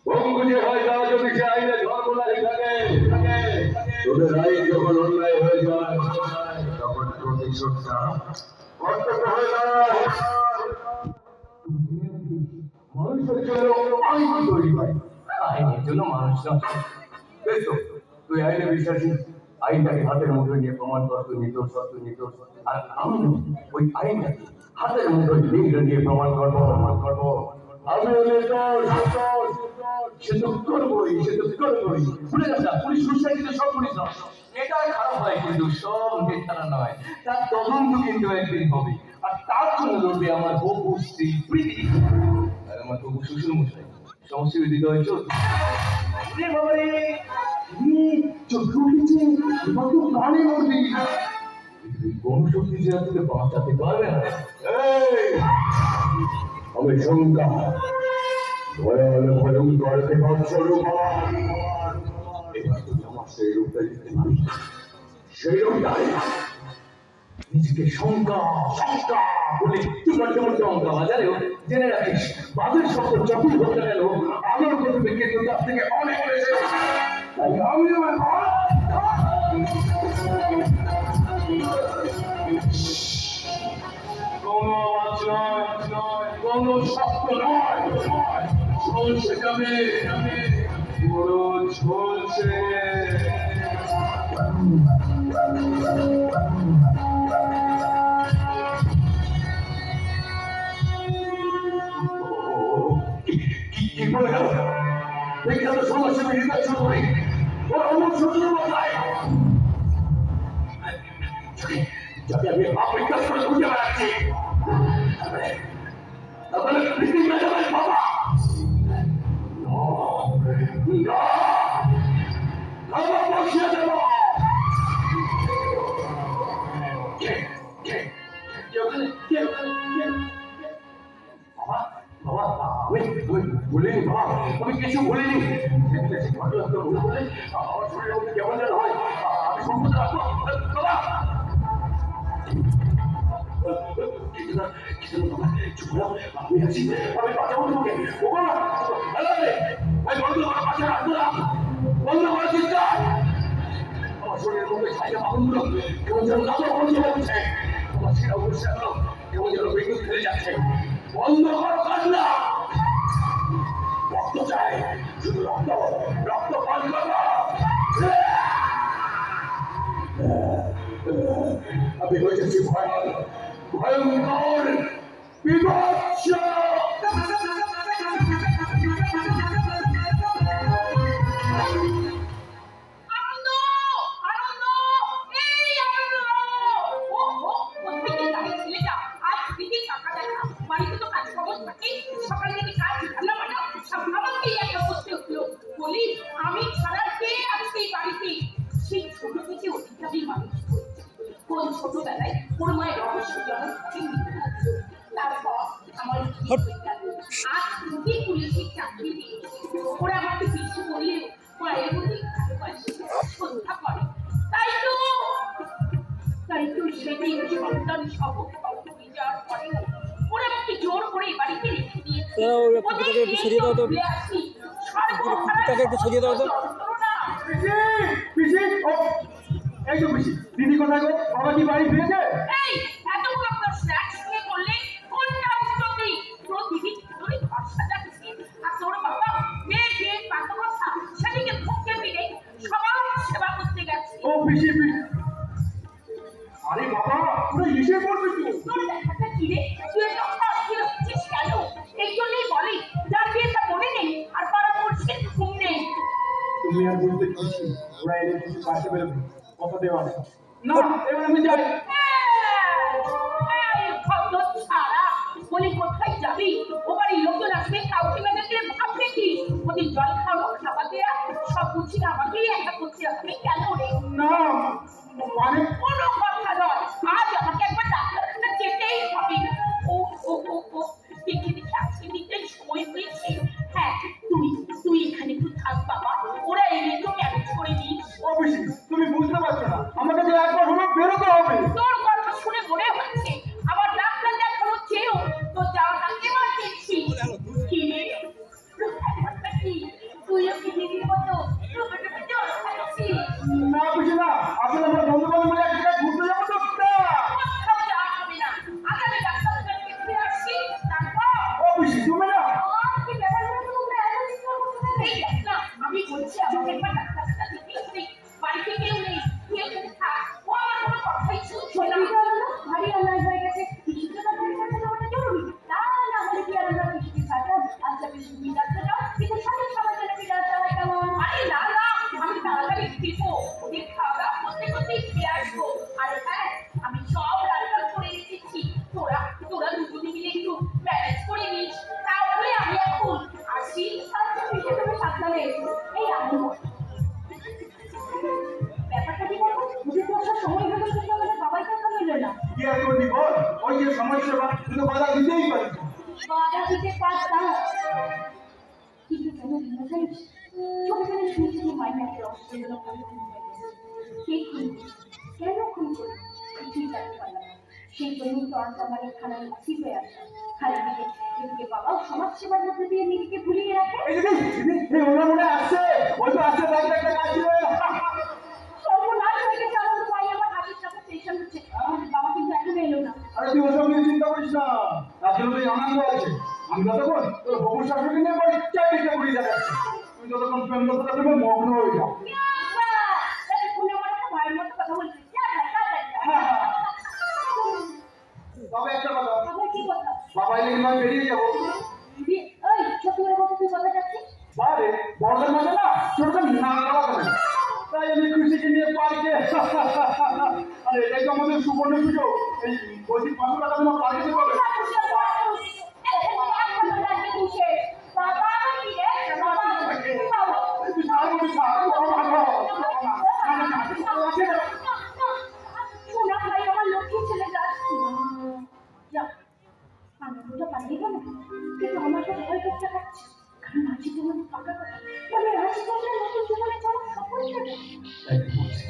ভঙ্গ যে হয় তা যদি সে আইনে ধর্ম লাগে থাকে। তোদের আইন যখন অন্যায় হয়ে যায় তখন প্রতিশোধটা কর্তব্য হয়ে দাঁড়ায়। মানুষের জন্য আইন তৈরি হয়, আইনের জন্য মানুষ নষ্ট। বেশ তো, তুই আইনে বিশ্বাসী, আইনটাকে হাতের মুঠোয় নিয়ে প্রমাণ কর তুই নির্দোষ, তুই নির্দোষ। আর আমি ওই আইনটাকে হাতের মুঠোয় নিয়ে প্রমাণ করবো। আমি নির্দোষ, সে তো করবোই, সে তো করবোই। ভুলে যাস না, পুলিশ সুসাই কিন্তু সব পুলিশ নয়। এটা খারাপ হয় কিন্তু সব নেতারা নয়, তার তদন্ত কিন্তু একদিন হবে, আর তার জন্য লড়বে আমার বহু স্ত্রী প্রীতি আর আমার বহু শ্বশুর মশাই সমস্ত হৃদয় চোদ্দ। রে বাবা রে, চোদ্দ উঠেছে, এবার তো প্রাণে মরবি। কোন শক্তি যে তোকে বাঁচাতে পারবে না। এই, আমি শঙ্কা ভয়াল ভয়ঙ্কর বিভৎসরূপ এবার তুই আমার সেই রূপটা দিতে পারিস, সেই রূপটাই নিজেকে শঙ্কা শঙ্কা বলে তুই যেমন শঙ্কা বাজারেও জেনে রাখিস, বাদের শব্দ যতই হোক না কেন আলোর প্রতিবেকে তোর কাছ থেকে অনেক বেশি। তাই আমিও এখন কোনো আওয়াজ নয়, কোনো শব্দ নয়, ঝলসে যাবে, পুরো ঝলসে। কি বলে গেল? বিখ্যাত সমাজসেবী হৃদয় চৌধুরী, ওর অমর শত্রু কোথায়? আমি অপেক্ষা করে খুঁজে বেড়াচ্ছি তাহলে পৃথিবী যাবে বাবা বাবা বসিয়ে দেব বাবা বাবা আমি বলিনি বাবা আমি কিছু বলিনি ঘটনা মনে করলে আমার শরীরের মধ্যে কেমন যেন হয় আমি সম্পদ রাখবো বাবা আমি আছি আমি বাঁচাবো তোমাকে ও বাবা আমি বন্ধ করা পাশে রাখবো না বন্ধ করে চিন্তা আমার শরীরের মধ্যে ছাইয়া বাহনগুলো কেমন যেন কালো বন্ধ হচ্ছে আমার সেটা বসে কেমন যেন বিদ্যুৎ ফেলে যাচ্ছে বন্ধ করো কান্না রক্ত চাই শুধু রক্ত রক্ত পান করো আমি হয়ে যাচ্ছি ভয়ঙ্কর বিভৎস আনন্দ আনন্দ এই আনন্দ ও ও কোথায় গেল ছেলেটা আজ দিদি টাকা দেখা বাড়িতে তো কাজ খবর থাকে সকাল থেকে কাজ রান্না বান্না সব আমাকেই একটা করতে হলো বলি আমি ছাড়া কে আছে এই বাড়িতে সেই ছোট থেকে অধিকারী মানুষ কোন ছোটবেলায় ওর মায়ের রহস্য তারপর আমার আজ দিদি পুলিশের চাকরি দিয়েছে ওরা আমাকে পিছু করলেও মায়ের প্রতি ভালোবাসে শ্রদ্ধা করে তাই তো সেদিন সন্তান সহ হয়ে যাওয়ার পরেও ওরা আমাকে জোর করে এই বাড়িতে রেখে দিয়েছে একটু সরিয়ে দাও তো একটু সরিয়ে দাও তো এই তো পিসি দিদি কোথায় গো বাবা কি বাড়ি ফিরেছে এই এত বড় প্রশ্ন একসঙ্গে করলে কোনটা উত্তর দিই তোর দিদি তোরই ঘর সাজাচ্ছি আর তোর বাবা মেয়ে পাতা কথা সেদিকে ভুকে মিলে সবার সেবা করতে গেছে ও পিসি আরে বাবা পুরো এসে পড়বে তো তোর দেখাটা কি রে তুই এত অস্থির হচ্ছিস কেন এই জন্যই বলি যার বিয়েটা মনে নেই আর পাড়া পড়ছে ঘুম নেই তুমি আর বলতে কিছু ওরা এলে কিছু পাশে বেরোবে কথা দেওয়া না এবার আমি যাই বলি কোথায় যাবি ও বাড়ির লোকজন আসবে কাউকে মেরে দিলে ভাববে কি ওদের জল খাওয়ানো খাবার দেওয়া সব বুঝি আমাকেই একা করতে হবে কেন রে না মানে কোনো কথা নয় আজ আমাকে একবার ডাক্তারখানা যেতেই হবে ও ও ও ও দেখে দেখে আজকে দিতে সময় হয়েছে হ্যাঁ তুই এখানে একটু থাক বাবা ওরা এলে তো ম্যানেজ করে দিস অবশ্যই তুমি বুঝতে পারছো না আমাকে যে একবার হলো বেরোতে হবে তোর কথা শুনে মনে হচ্ছে আমার ডাক্তার দেখানো চেয়েও তো যাওয়াটা এবার দেখছি কি রে ব্যাপারটা কি তুইও কি দিদির মতো টুপে টুপে জল খাচ্ছিস না বুঝি না আসলে আমরা বন্ধু বান্ধব মিলে এক জায়গায় ঘুরতে যাবো তো কোথাও যাওয়া হবে না আগামী ডাক্তারখানাকে ফিরে আসছি তারপর অবশ্যই তুমি না কি ব্যাপারটা তোমরা এত চিন্তা করছো না এই দেখ না আমি বলছি আমাকে একবার ডাক্তারখানা থেকে এসে বাড়িতে কেউ নেই তুই এখানে থাক ও আমার কোনো কথাই শুনছে না ভারী অন্যায় হয়ে গেছে বিশুদ্ধ ডাক্তারের কাছে যাওয়াটা জরুরি না হলে কি আর আমরা বিশুদ্ধ ছাড়তাম আচ্ছা বিশুদ্ধ ডাক্তার যাও কিন্তু সঠিক সময় জন্য বিদায় দেওয়া কেমন আরে না আমি তাড়াতাড়ি ফিরবো ওদের খাওয়া দাওয়া করতে করতেই ফিরে আসবো আর হ্যাঁ আমি সব রান্না করে রেখেছি তোরা দুজনে মিলে একটু ম্যানেজ করে নিস তাহলে আমি এখন আসি আচ্ছা পিঠে তুমি সাবধানে এসো এই আমি ব্যাপারটা কি বলবো বুঝে তো আসার সময় হলো কিন্তু আমাদের বাবাই তো এখনো এলো না কি আর করবি বল ওই যে সমস্যা কিন্তু বাধা দিতেই পারি বাধা দিতে পারতাম কিন্তু কেন ভিন্ন জানিস ছোটবেলায় শুনেছি যে মায়ের একটা অস্ট্রেলিয়ান কে খুন কেন খুন করে কিছুই জানতে পারলাম না সেই জন্যই তো আজ আমার এই খানায় হাসি হয়ে আসা খালি এদিকে বাবাও সমাজ সেবার মধ্যে দিয়ে নিজেকে ভুলিয়ে রাখে এই যে এই ওরা মনে আসছে ওই তো আসছে তাই একটা কাজ ছিল সর্বনাশ হয়ে গেছে আমার ভাই আমার হাতের সাথে স্টেশন হচ্ছে বাবা কিন্তু এখনো এলো না আরে তুই ওসব নিয়ে চিন্তা করিস না তার জন্য তুই আনন্দ আছে আমি যতক্ষণ তোর বহু শাশুড়ি নিয়ে বাড়ি চারিদিকে ঘুরে যাচ্ছি তুই যতক্ষণ প্রেম করতে তুমি মগ্ন হয়ে যাও ভাইয়ের মতো কথা বলছিস তবে একটা কথা আবার কি কথা বাবা এলে কিন্তু আমি বেরিয়ে যাবো ওই সত্যি করে বলতে তুই কথা যাচ্ছিস বারে বড়দের মাঝে না ছোটটা না করা তাই আমি খুশিকে নিয়ে পার্কে আরে এটাই তো আমাদের সুবর্ণ সুযোগ এই বলছি 500 টাকা তোমার পার কেজি পাবে তুই ছাড় বলি ছাড় সোনা ভাই আমার লক্ষ্মী ছেলে যাচ্ছে আনন্দটা পালিয়ে গেল কিন্তু আমার তো ভয় করতে পারছে কারণ আজকে তোমার ফাঁকা কথা মানে আজকে আমরা নতুন জীবনে যাওয়ার সফল যাবে তাই তো বলছি,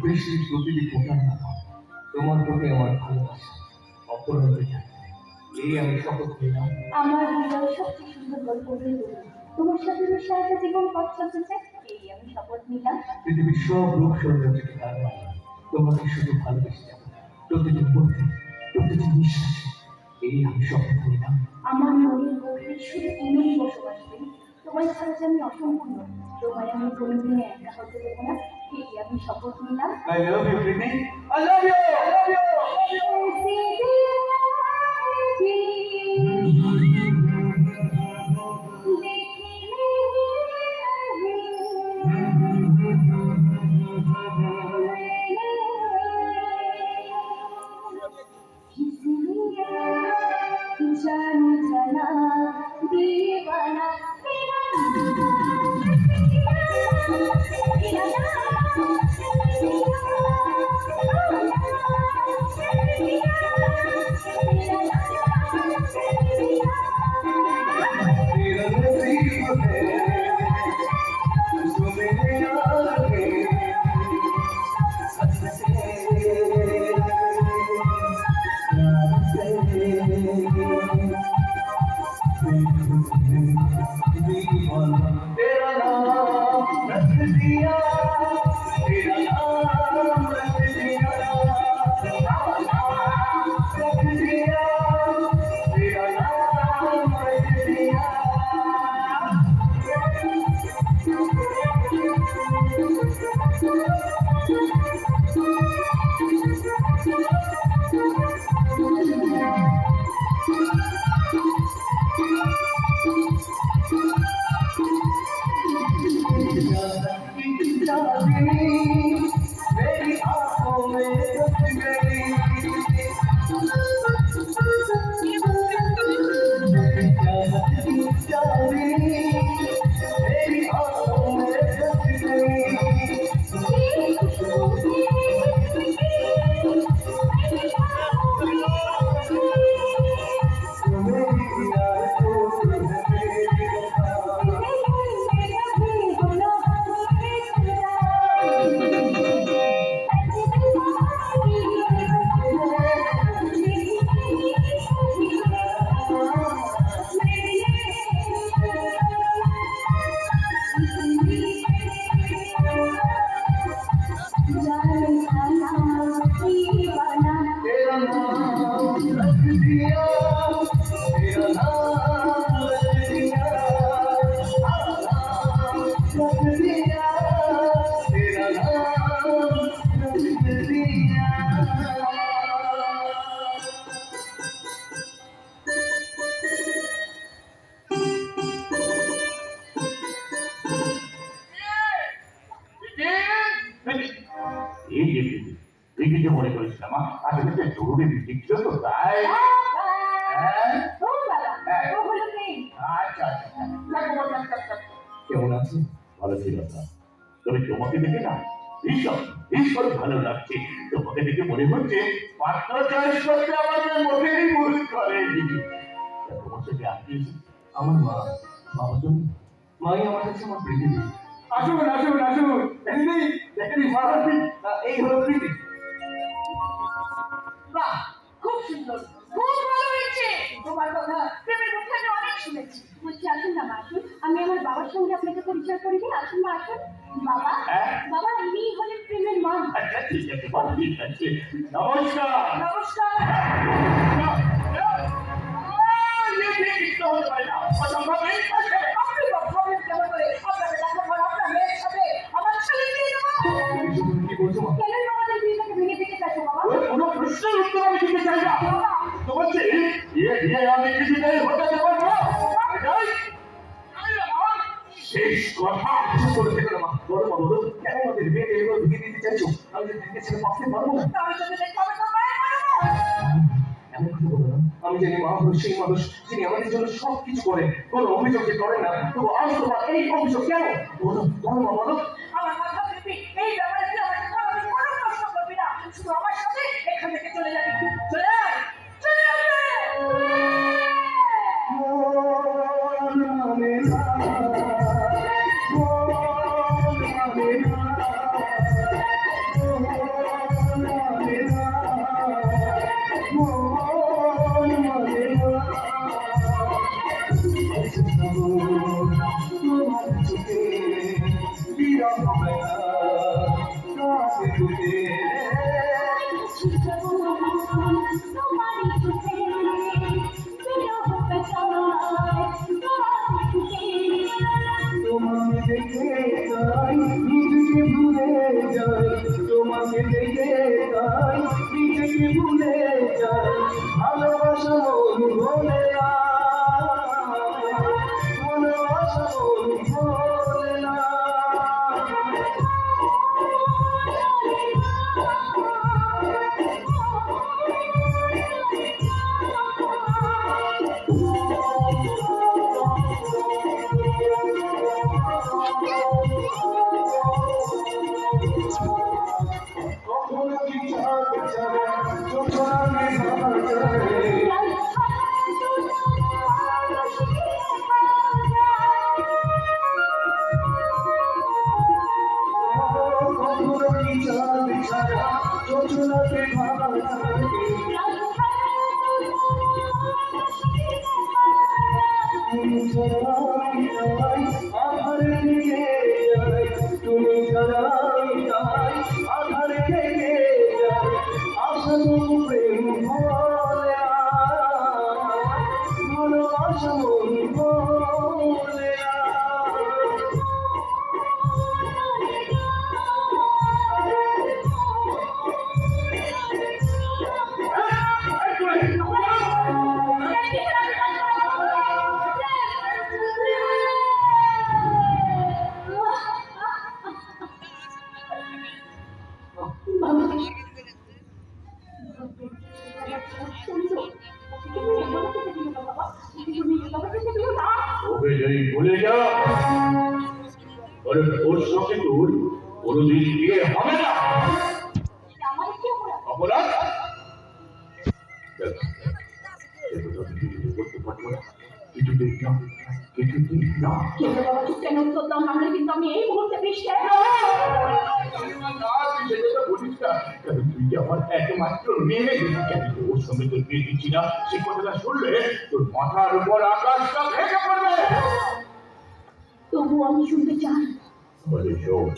বৃষ্টির প্রতিটি ফোঁটার নামা তোমার প্রতি আমার ভালোবাসা অপরন্ত থাকে। এই আমি শপথ নিলাম। আমার হৃদয় সবচেয়ে সুন্দর গল্প হয়ে গেল তোমার সাথে সারাটা জীবন পথ চলতে চাই এই আমি শপথ নিলাম পৃথিবীর সব রূপ সৌন্দর্যকে তার মানে তোমাকে শুধু ভালোবেসে যাবো প্রতিটি মুহূর্তে প্রতিটি নিঃশ্বাসে। এই আমি শপথ নিলাম। আমার মনের গভীরে শুধু তুমিই বসবাস করি তোমার ছাড়া যে আমি অসম্পূর্ণ তোমায় আমি কোনোদিনও একা হতে দেবো না এই আমি শপথ নিলাম I love you, Pretty. I love you. I love you. जान जाना दीवाना तेरा नसीब है जो मेरे आगे तेरा नाम रख दिया तेरा नाम रख दिया रख दिया तेरा नाम रख दिया मेरी आंखों में बस गई मेरी आंखों में बस गई मेरी आंखों में मेरी तेरा नाम रख दिया तेरा नाम रख दिया रख दिया तेरा नाम रख दिया এই যে তুই কিছু মনে করিস না মা আসলে যে জরুরি মিটিং ছিল তো তাই আচ্ছা আচ্ছা কেমন আছে? ভালো ছিল না তবে তোমাকে দেখে না ভীষণ ভীষণ ভালো লাগছে তোমাকে দেখে মনে হচ্ছে পাত্র চয়েস করতে আমাদের মোটেই ভুল করেনি তোমার সাথে আসিয়েছি আমার মা বাবা তুমি মাই আমার কাছে আমার পৃথিবী। আসুন আসুন আসুন দেখেনি দেখেনি সারাটি এই হলো পৃথিবী। বাহ খুব সুন্দর খুব ভালো হয়েছে তোমার কথা প্রেমের মুখে আমি অনেক শুনেছি বলছি আসুন না মা আসুন আমি আমার বাবার সঙ্গে আপনাকে পরিচয় করে দিই আসুন মা আসুন বাবা বাবা ইনি হলেন প্রেমের মা আচ্ছা ঠিক আছে বাবা ঠিক আছে নমস্কার নমস্কার আপনি ভাবলেন কেমন করে আপনাকে দেখা পর আপনার মেয়ের সাথে আমার ছেলে বিয়ে দেবো তুমি কি বলছো মা? কেন আমাদের বিয়েটাকে ভেঙে দিতে চাইছো বাবা কোনো প্রশ্নের উত্তর আমি দিতে চাই না তোমার যে বিয়ে আমি কিছুতেই হতে দেব না এটাই শেষ কথা বলে দেখো না মা বলো মা বলো কেন আমাদের মেয়েকে এভাবে ভেঙে দিতে চাইছো? আমি যদি ভেঙে ছেড়ে বাঁচতে পারবো না। আমি তোকে দেখতে হবে তো জানি মা হলো সেই মানুষ যিনি আমাদের জন্য সব কিছু করে, কোনো অভিযোগ যে করে না। তবু আজ তোমার এই অভিযোগ কেন? বলো বলো মা, বলো। আমার কথা ভেবে এই ব্যাপারে তুই আমাকে কোনোদিন কোনো প্রশ্ন করবি না, শুধু আমার সাথে এখান থেকে চলে যাবি। চলে আয়, চলে তোমাকে দেখে তাই নিজেকে ভুলে যাই, তোমাকে দেখে তাই নিজেকে ভুলে যাই, ভালোবাসা মন ভোলে না, ভালোবাসা মন ভোলে না। কখনো কি চাঁদ ছাড়া চোখ আগে ভাবা যায়, কখনো কি চাঁদ ছাড়া চোখ আগে ভাবা যায়, তুমি ছাড়াই যাই আধারে থেকে যাই, তুমি ছাড়াই যাই আধারে থেকে যাই, আশা মন প্রেম ভোলে না, ভালোবাসা মন ভোলে না। ওকে যদি ভুলে যা, তাহলে ওর সঙ্গে তোর কোনোদিন বিয়ে হবে না। অপরাধ করতে পারবো না, কিছুতেই না, কিছুতেই না। কেন উত্তর দাও, নাহলে কিন্তু আমি এই মুহূর্তে বৃষ্টি তুই যে আমার একমাত্র মেয়ে, কেন ওর সঙ্গে তোর বিয়ে দিচ্ছি না, সে কথাটা শুনলে তোর মাথার উপর আকাশটা ভেঙে পড়বে। তবু আমি শুনতে চাই। বলে শোন,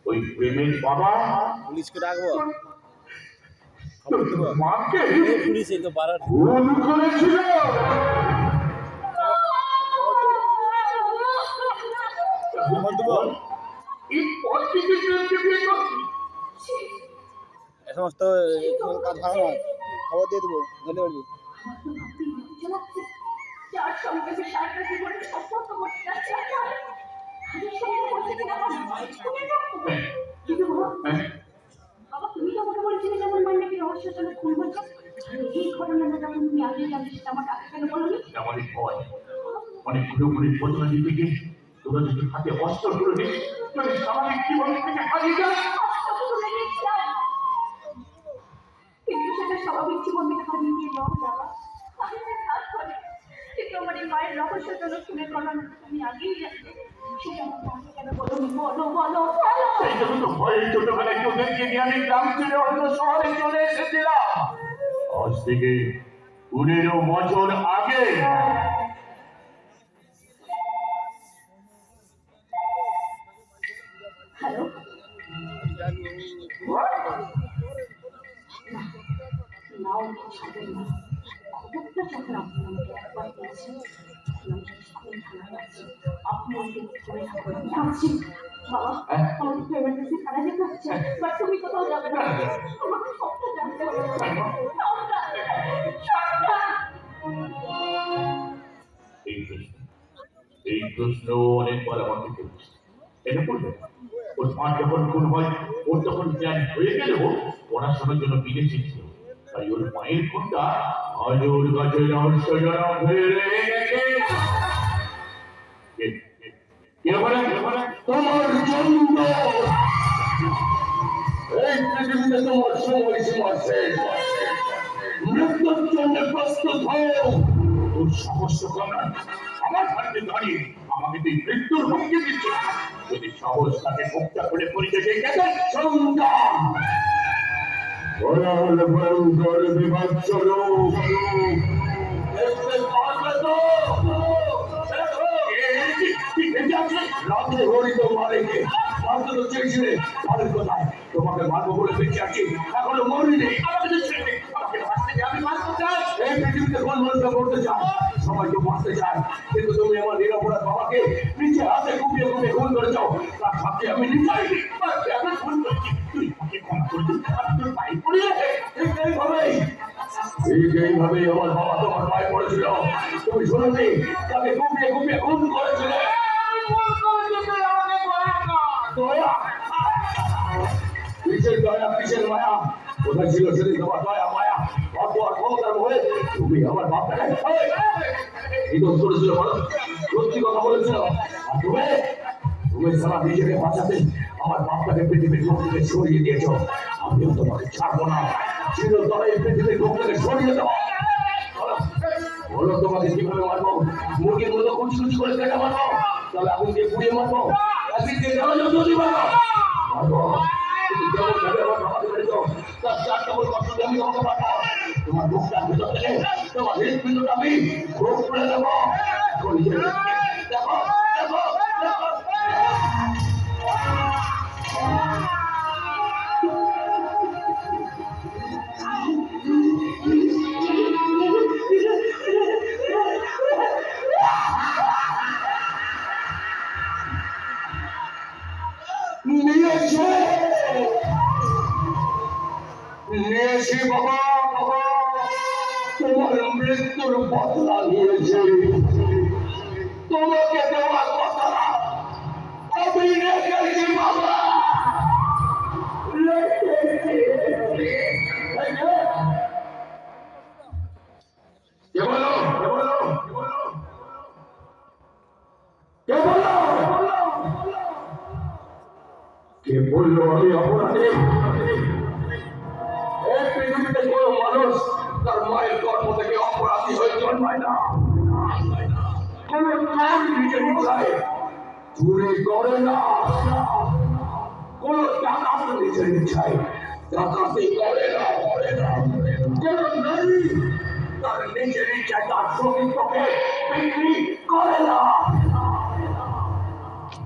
ওই প্রেমের বাবা পুলিশকে ডাকবো, তোর মাকে পুলিশ এই তো বাড়ার খুন করেছিল। এই পথ থেকে প্রেমকে বিয়ে করছি। এ সমস্ত কাজ ভালো না, খবর দিয়ে দেবো, ধরে পারবি। যার সঙ্গে আমি সারাটা জীবনে সম্পর্ক করতে যাচ্ছি, বাবা তুমি তো আমাকে বলেছিলে যেমন মানে নাকি রহস্যজনক খুন হচ্ছে, এই ঘটনাটা যখন তুমি আগে জানতে সেটা আমার কাছে কেন বলোনি? আমাদের ভয় অনেক ঘুরে ঘটনা দিতে গিয়ে তোরা যদি হাতে অস্ত্র করে নিস, তাহলে স্বাভাবিক জীবন থেকে হারিয়ে যায়। কিন্তু সেটা স্বাভাবিক জীবন থেকে হারিয়ে গিয়ে নয় বাবা, আমি যে কাজ করি কিন্তু আমার এই মায়ের রহস্যজনক খুনের ঘটনাটা তুমি আগেই জানতে, সেটা আমার কাছে কেন বলোনি? বলো বলো বলো। সেই জন্য তো ভয়ে ছোটবেলায় তোদেরকে নিয়ে আমি গ্রাম ছেড়ে অন্য শহরে চলে এসেছিলাম। আজ থেকে 15 বছর আগে। হ্যালো, নাও ছাড়বেন না, খবরটা যখন আপনি আমাকে একবার দিয়েছেন তখন আমি কিছুক্ষণ থানায় আছি, আপনি আমাকে ধরে থাকবেন, আমি আসছি। বাবা আমাকে তো এমার্জেন্সি থানায় যেতে হচ্ছে, বাট তুমি কোথাও যাবে না, আমাকে সবটা জানতে হবে, সবটা সবটা। এই প্রশ্ন অনেকবার আমাকে করছে, এটা করবে ওর মা যখন খুন হয়, ওর তখন জ্ঞান হয়ে গেলেও পড়াশোনার জন্য বিদেশে ছিল, তাই ওর মায়ের খুনটা আজ ওর কাছে রহস্য জনক হয়ে রয়ে গেছে। কে বলে? তোমার জন্য এই পৃথিবীতে তোমার সময় সীমা শেষ। মৃত্যুর জন্য প্রস্তুত হও। তোর সাহস তো কম নয়। আমার বাড়িতে দাঁড়িয়ে আমাকে তুই মৃত্যুর হুমকি দিচ্ছিস। যদি সাহস তাকে মুক্তা করে পরিচয় দিয়ে গেছে সংগ্রাম ভয়াল ভয়ঙ্কর বিভৎসরূপ দেখতে পারবে তো? রাতে হরিত মারেকে মারতে তো চেয়েছিলে, মারের কোথায়? তোমাকে মারবো বলে বেঁচে আছি, এখনো মরিনি। আমাকে তো ছেড়ে দে, আমাকে বাঁচতে দে, আমি বাঁচতে চাই। এই পৃথিবীতে কোন মানুষটা করতে চায়? সবাই তো বাঁচতে চায়, কিন্তু তুমি আমার নিরাপরাধ বাবাকে নিচে হাতে কুপিয়ে কুপিয়ে খুন করে যাও, তার সাথে আমি নিচাইনি। আমি ভুল করেছি, তুই আমাকে ক্ষমা করে দিন, আমি তোর পায়ে পড়ে আছে। ঠিক এইভাবেই আমার বাবা তোমার পায়ে পড়েছিল। তুমি শুনোনি তাকে কুপিয়ে কুপিয়ে খুন করেছিলে? দয়া কিসের দয়া, কিসের মায়া? কোথায় ছিল সেদিন তোমার দয়া মায়া? অত আর ক্ষমতার হয়ে তুমি আমার বাপটাকে কি দোষ করেছিল বলো? সত্যি কথা বলেছিল। আর তুমি তুমি সারা নিজেকে বাঁচাতে আমার বাপটাকে পৃথিবীর লোক থেকে সরিয়ে দিয়েছ। আমিও তোমাকে ছাড়বো না, চিরতরে এই পৃথিবীর লোক থেকে সরিয়ে দেবো। বলো তোমাকে কিভাবে মারবো? মুরগির মতো কুচি কুচি করে কেটে মারবো? তাহলে আগুন দিয়ে পুড়িয়ে মারবো? একদিন দিয়ে গেল যদি মারবো মারবো। যেমন ভাবে আমার বাবাকে মেরেছো তার 4 ডবল কষ্ট দিয়ে আমি তোমাকে মারবো। তোমার মুখটার ভিতর থেকে তোমার হৃদপিণ্ডটা আমি ভোগ করে দেবো। এখন দেখো দেখো দেখো। নিয়েছি বাবা, বাবা তোমার মৃত্যুর বদলা নিয়েছি। তোমাকে দেওয়ার কথা আমি রেখেছি বাবা, রেখেছি। কে বলো? কে বলো? কে বলো? কে বললো আমি অপরাধী? এই পৃথিবীতে কোনো মানুষ তার মায়ের গর্ভ থেকে অপরাধী হয়ে জন্মায় না। কোনো চোর নিজের ইচ্ছায় চুরি করে না, কোনো ডাকাত নিজের ইচ্ছায় ডাকাতি করে না। কোনো নারী তার নিজের ইচ্ছায় তার সতীত্বকে বিক্রি করে না।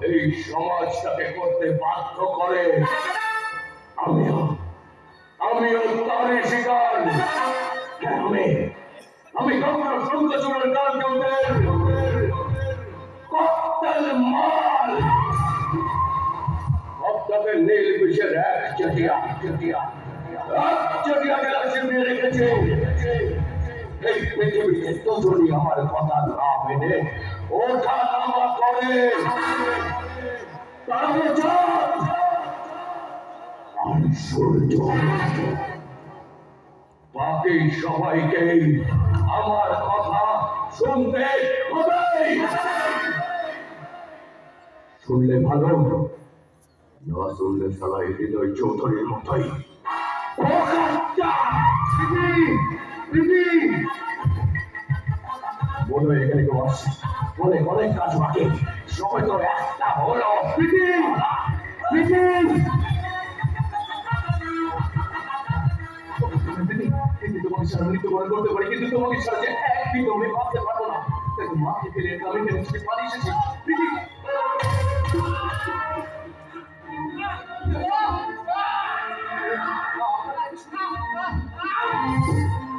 এই সমাজটাকে করতে বাধ্য করে আমিও তারই শিকার। আমি কখনো সঙ্গচুরের কাল ককটেল মাল আপনাদের নীল বিষের এক চটিয়া জেলা চিনিয়ে রেখেছে। এই পৃথিবীতে দুজনই আমার কথা না মেনে ওঠা নামা করে। তারা চাঁদ আর সূর্য, বাকি সবাইকে আমার কথা শুনতে হবে। শুনলে ভালো, না শুনলে সালা হৃদয় চৌধুরীর মতোই। মনে হয় এখানে কেউ আসছে, অনেক কাজ বাকি, সময় তো একটা হলো। তোমাকে সারা মৃত্যুবরণ করতে পারি, কিন্তু তোমাকে সারা যে একদিন আমি ভাবতে পারবো না। তাকে মাকে ফেলে আমি কেন সেটা পানি এসেছি।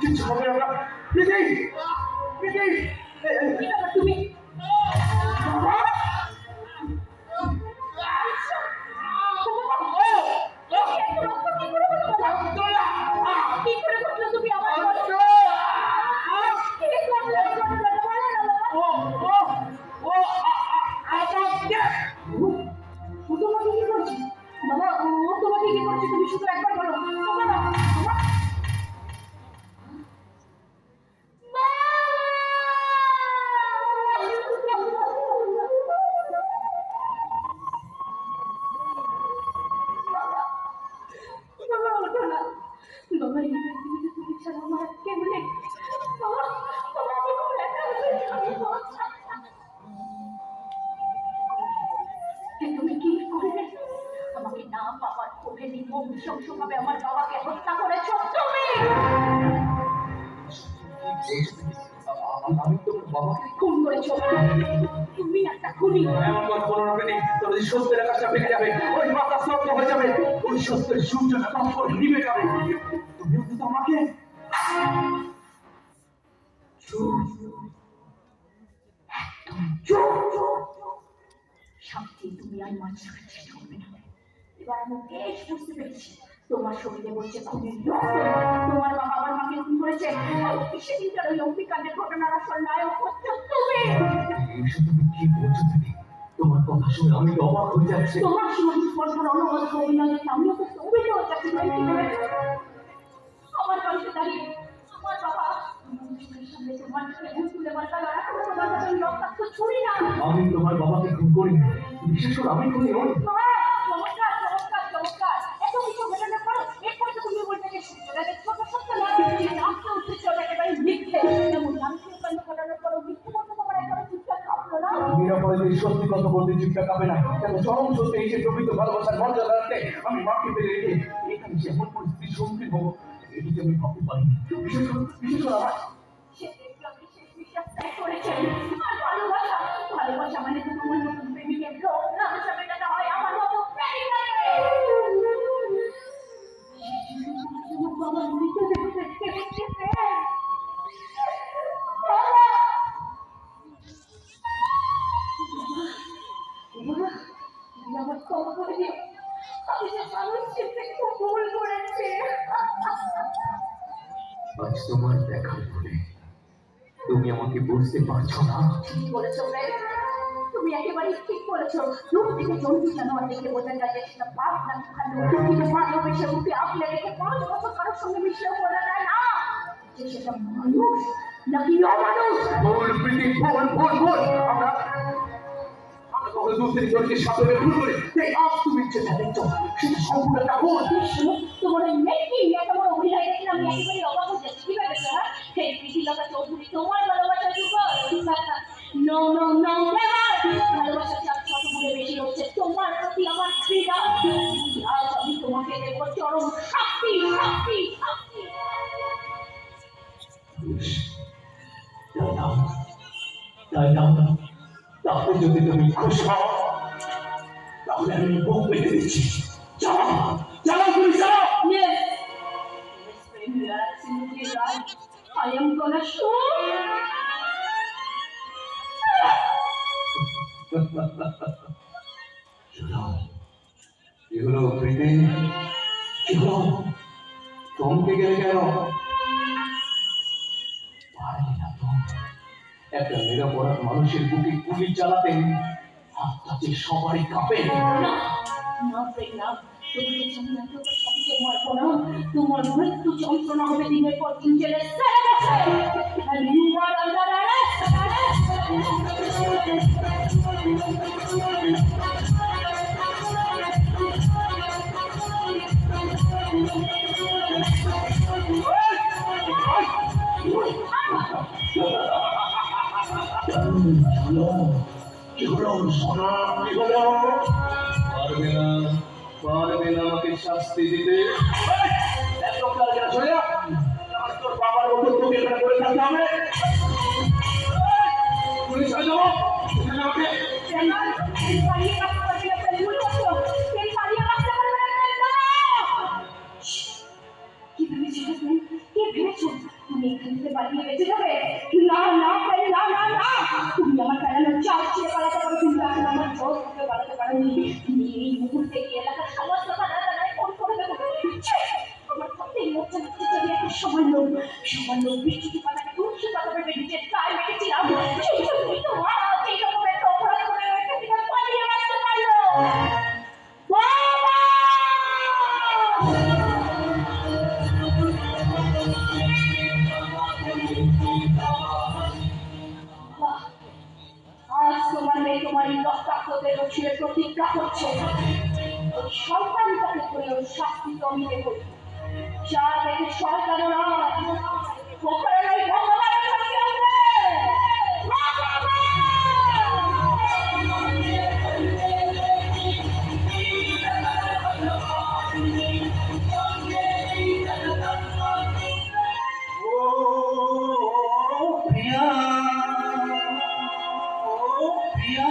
কিছু হবে না। তুমি ছাড়া আমার আর কেউ নেই। বাবা, বাবা, আমি খুব একা হয়ে গেছি। তুমি কি করবে? আমাকে না বাবার কোলে নিয়ে নৃশংসভাবে আমার বাবাকে হত্যা করেছ তুমি। আমি তোমার বাবাকে খুন করেছো তুমি, একটা খুনি। এমন কোনো রকম নেই, তোর এই সত্যের আকাশটা ভেঙে যাবে, ওই মাথা স্তব্ধ হয়ে যাবে, ওই সত্যের সূর্যটা দম করে নিভে যাবে। তুমি তো আমাকে শান্তি, তুমি আর মাছ রাখার চেষ্টা করবে না। এবার আমি বেশ বুঝতে পেরেছি তোমার শরীরে বলছে খুনের রক্ত। তোমার বাবা আমার মাকে খুন করেছে। সেদিনকার ওই অগ্নিকাণ্ডের ঘটনার আসল নায়ক হচ্ছে তুমি। এইসব তুমি কি বলছো? তুমি তোমার কথা শুনে আমি তো অবাক হয়ে যাচ্ছি। তোমার সুস্পর্শর অনুবাদ অভিনয় দেখে আমিও তো অভিনয় চাকরি করে কি ভেবেছো? আমার বাড়িতে দাঁড়িয়ে আমার বাবা মানুষের সামনে তোমার মুখ তুলে বাঁচালো, আর এখন তোমার কাছে আমি রক্তাক্ত ছুরি না। আমি তোমার বাবাকে খুন করি, বিশেষ করে আমি খুনি নই। চমৎকার, চমৎকার, চমৎকার। এত কিছু ঘটনা করো, এরপরে তো তুমি বলতে যে সত্যটাকে ছোট সত্য না, নামতে উদ্দেশ্য একেবারে মিথ্যে। যেমন নামকে কাণ্ড ঘটানোর পরও মিথ্যে বলতে তোমার একবারে চিৎকার কাঁপলো না। নিরাপদে যদি সত্যি কথা বলতে চিন্তা কাঁপে না, কেন চরম সত্যি এসে প্রকৃত ভালোবাসার মর্যাদা রাখতে আমি মাকে ফেলে রেখে এখানে যেমন পরিস্থিতির সম্মুখীন হবো, এটি যে আমি ভাবতে পারিনি। বিশেষ করে আমার বিশ্বাস ত্যাগ করেছেন। আর ভালোবাসা, ভালোবাসা মানে তো তোমার মতন প্রেমিকের লোক না হিসাবে যেটা হয় আমার মতো প্রেমিকাকে। বাবা মৃত দেখতে দেখতে আমার ক্ষমা করে দিও। আমি যে মানুষ চিনতে খুব ভুল করেছি। আজ তোমার দেখার পরে তুমি আমাকে বুঝতে পারছো না। ঠিক বলেছো রে, তুমি একেবারে ঠিক বলেছো। রূপ থেকে জন্ম জানোয়ার দেখে বোঝা যায় যে সেটা পাপ নাকি ভালো। কিন্তু ভালোবেসে রূপে আপনি রেখে 5 বছর কারোর সঙ্গে মিশলেও বোঝা যায় না যে সেটা মানুষ নাকি অমানুষ। ভুল প্রীতি, ভুল ভুল ভুল। আমরা কখনো দুঃখের জনকে সাথে ভুল করে এই আজ তুমি ইচ্ছে দেখছো সেটা সম্পূর্ণ একটা ভুল। তোমার ওই মেয়েকে এত বড় অভিনয় দেখে আমি একেবারে অবাক হয়ে যাচ্ছি। কি ব্যাপার স্যার? সেই প্রীতিলতা চৌধুরী তোমার ভালোবাসা যুগল? No no no never. ভালোবাসা চার শত গুণে বেশি হচ্ছে তোমার প্রতি আমার ঘৃণা। আজ আমি তোমাকে দেবো চরম শাস্তি, শাস্তি, শাস্তি। তাহলে যদি তুমি খুশ হও তাহলে আমি বুক পেতে দিচ্ছি। যাও যাও তুমি যাও। Yes. Yes, baby, you're absolutely right. I am gonna shoot. কি হলো প্রীতি? কি হলো? চমকে গেলে কেন? পারলি না তো? একটা নিরাপরাধ মানুষের বুকে গুলি চালাতে হাতটা যে সবারই কাঁপে। না, না, প্রেরণা। তোমাকে জানি না, তোকে সবচেয়ে মারবো না। তোমার মৃত্যু যন্ত্রণা হবে দিনের পর দিন জেলে সেরে গেছে। And you are under arrest, কি হলো সোনা? কি হলো? পারবে না, পারবে না আমাকে শাস্তি দিতে। এত কাজ চলে যা। আমার তোর বাবার মতো তোকে এখানে করে থাকতে হবে। পুলিশ হয়ে যাবো আমাকে। পালিয়ে রাখতে পারবে না, প্রেম ভুল করছো। প্রেম পালিয়ে রাখতে পারবে না, প্রেম দাঁড়াও। কি ভেবেছো তুমি? কি ভেবেছো তুমি এখান থেকে পালিয়ে বেঁচে যাবে? না না প্রেম, না না না। তুমি আমার প্যারানোর চাল ছেড়ে পালাতে পারো, কিন্তু এখন আমার জোর থেকে পালাতে পারোনি। তুমি এই মুহূর্তে কি এলাকার সমস্ত থানায় ফোন করে দেবো। আমার সত্যি লজ্জা লাগছে যে আমি একটা সামান্য বৃষ্টি পাতাকে তুলসী পাতা ভেবে নিজের গায়ে রেখেছিলাম। সেই জন্যই তো আজ এই রকম একটা অপরাধ করে এখান থেকে পালিয়ে আসতে পারলো। বাবা! আজ তোমার মেয়ে তোমার এই রক্তাক্তদের রসিয়ে প্রতিজ্ঞা করছে ওই সন্তানটাকে করে ওর শাস্তি তো আমি দেবো। যা দেখে শয়তান নয়, ওখানে ওই ভগবানের শক্তি আছে। প্রিয়া ও প্রিয়া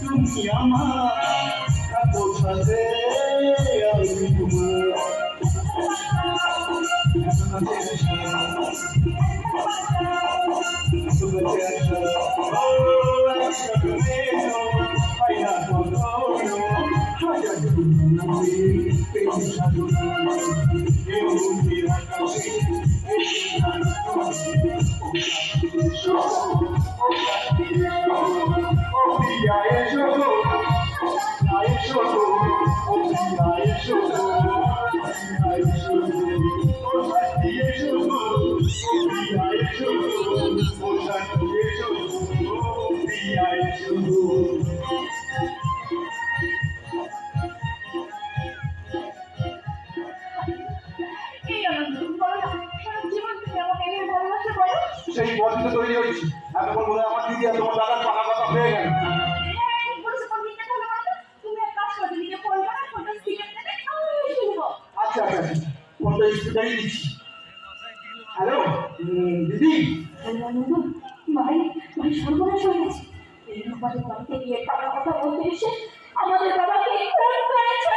তুমি আমার বোঝাতে আমি সেই বদিতে তৈরি হয়েছি এখন মনে হয় আমার দিদি আর তোমার দাদার পাকা কথা হয়ে গেল। আচ্ছা আচ্ছা ফোনটা স্পিকারই দিচ্ছি। হ্যালো দিদি, ভাই ভাই সর্বনাশ হয়ে গেছে। এই আমাদের বাড়িতে গিয়ে টাকা কথা বলতে এসে আমাদের বাবাকে খুন করেছে।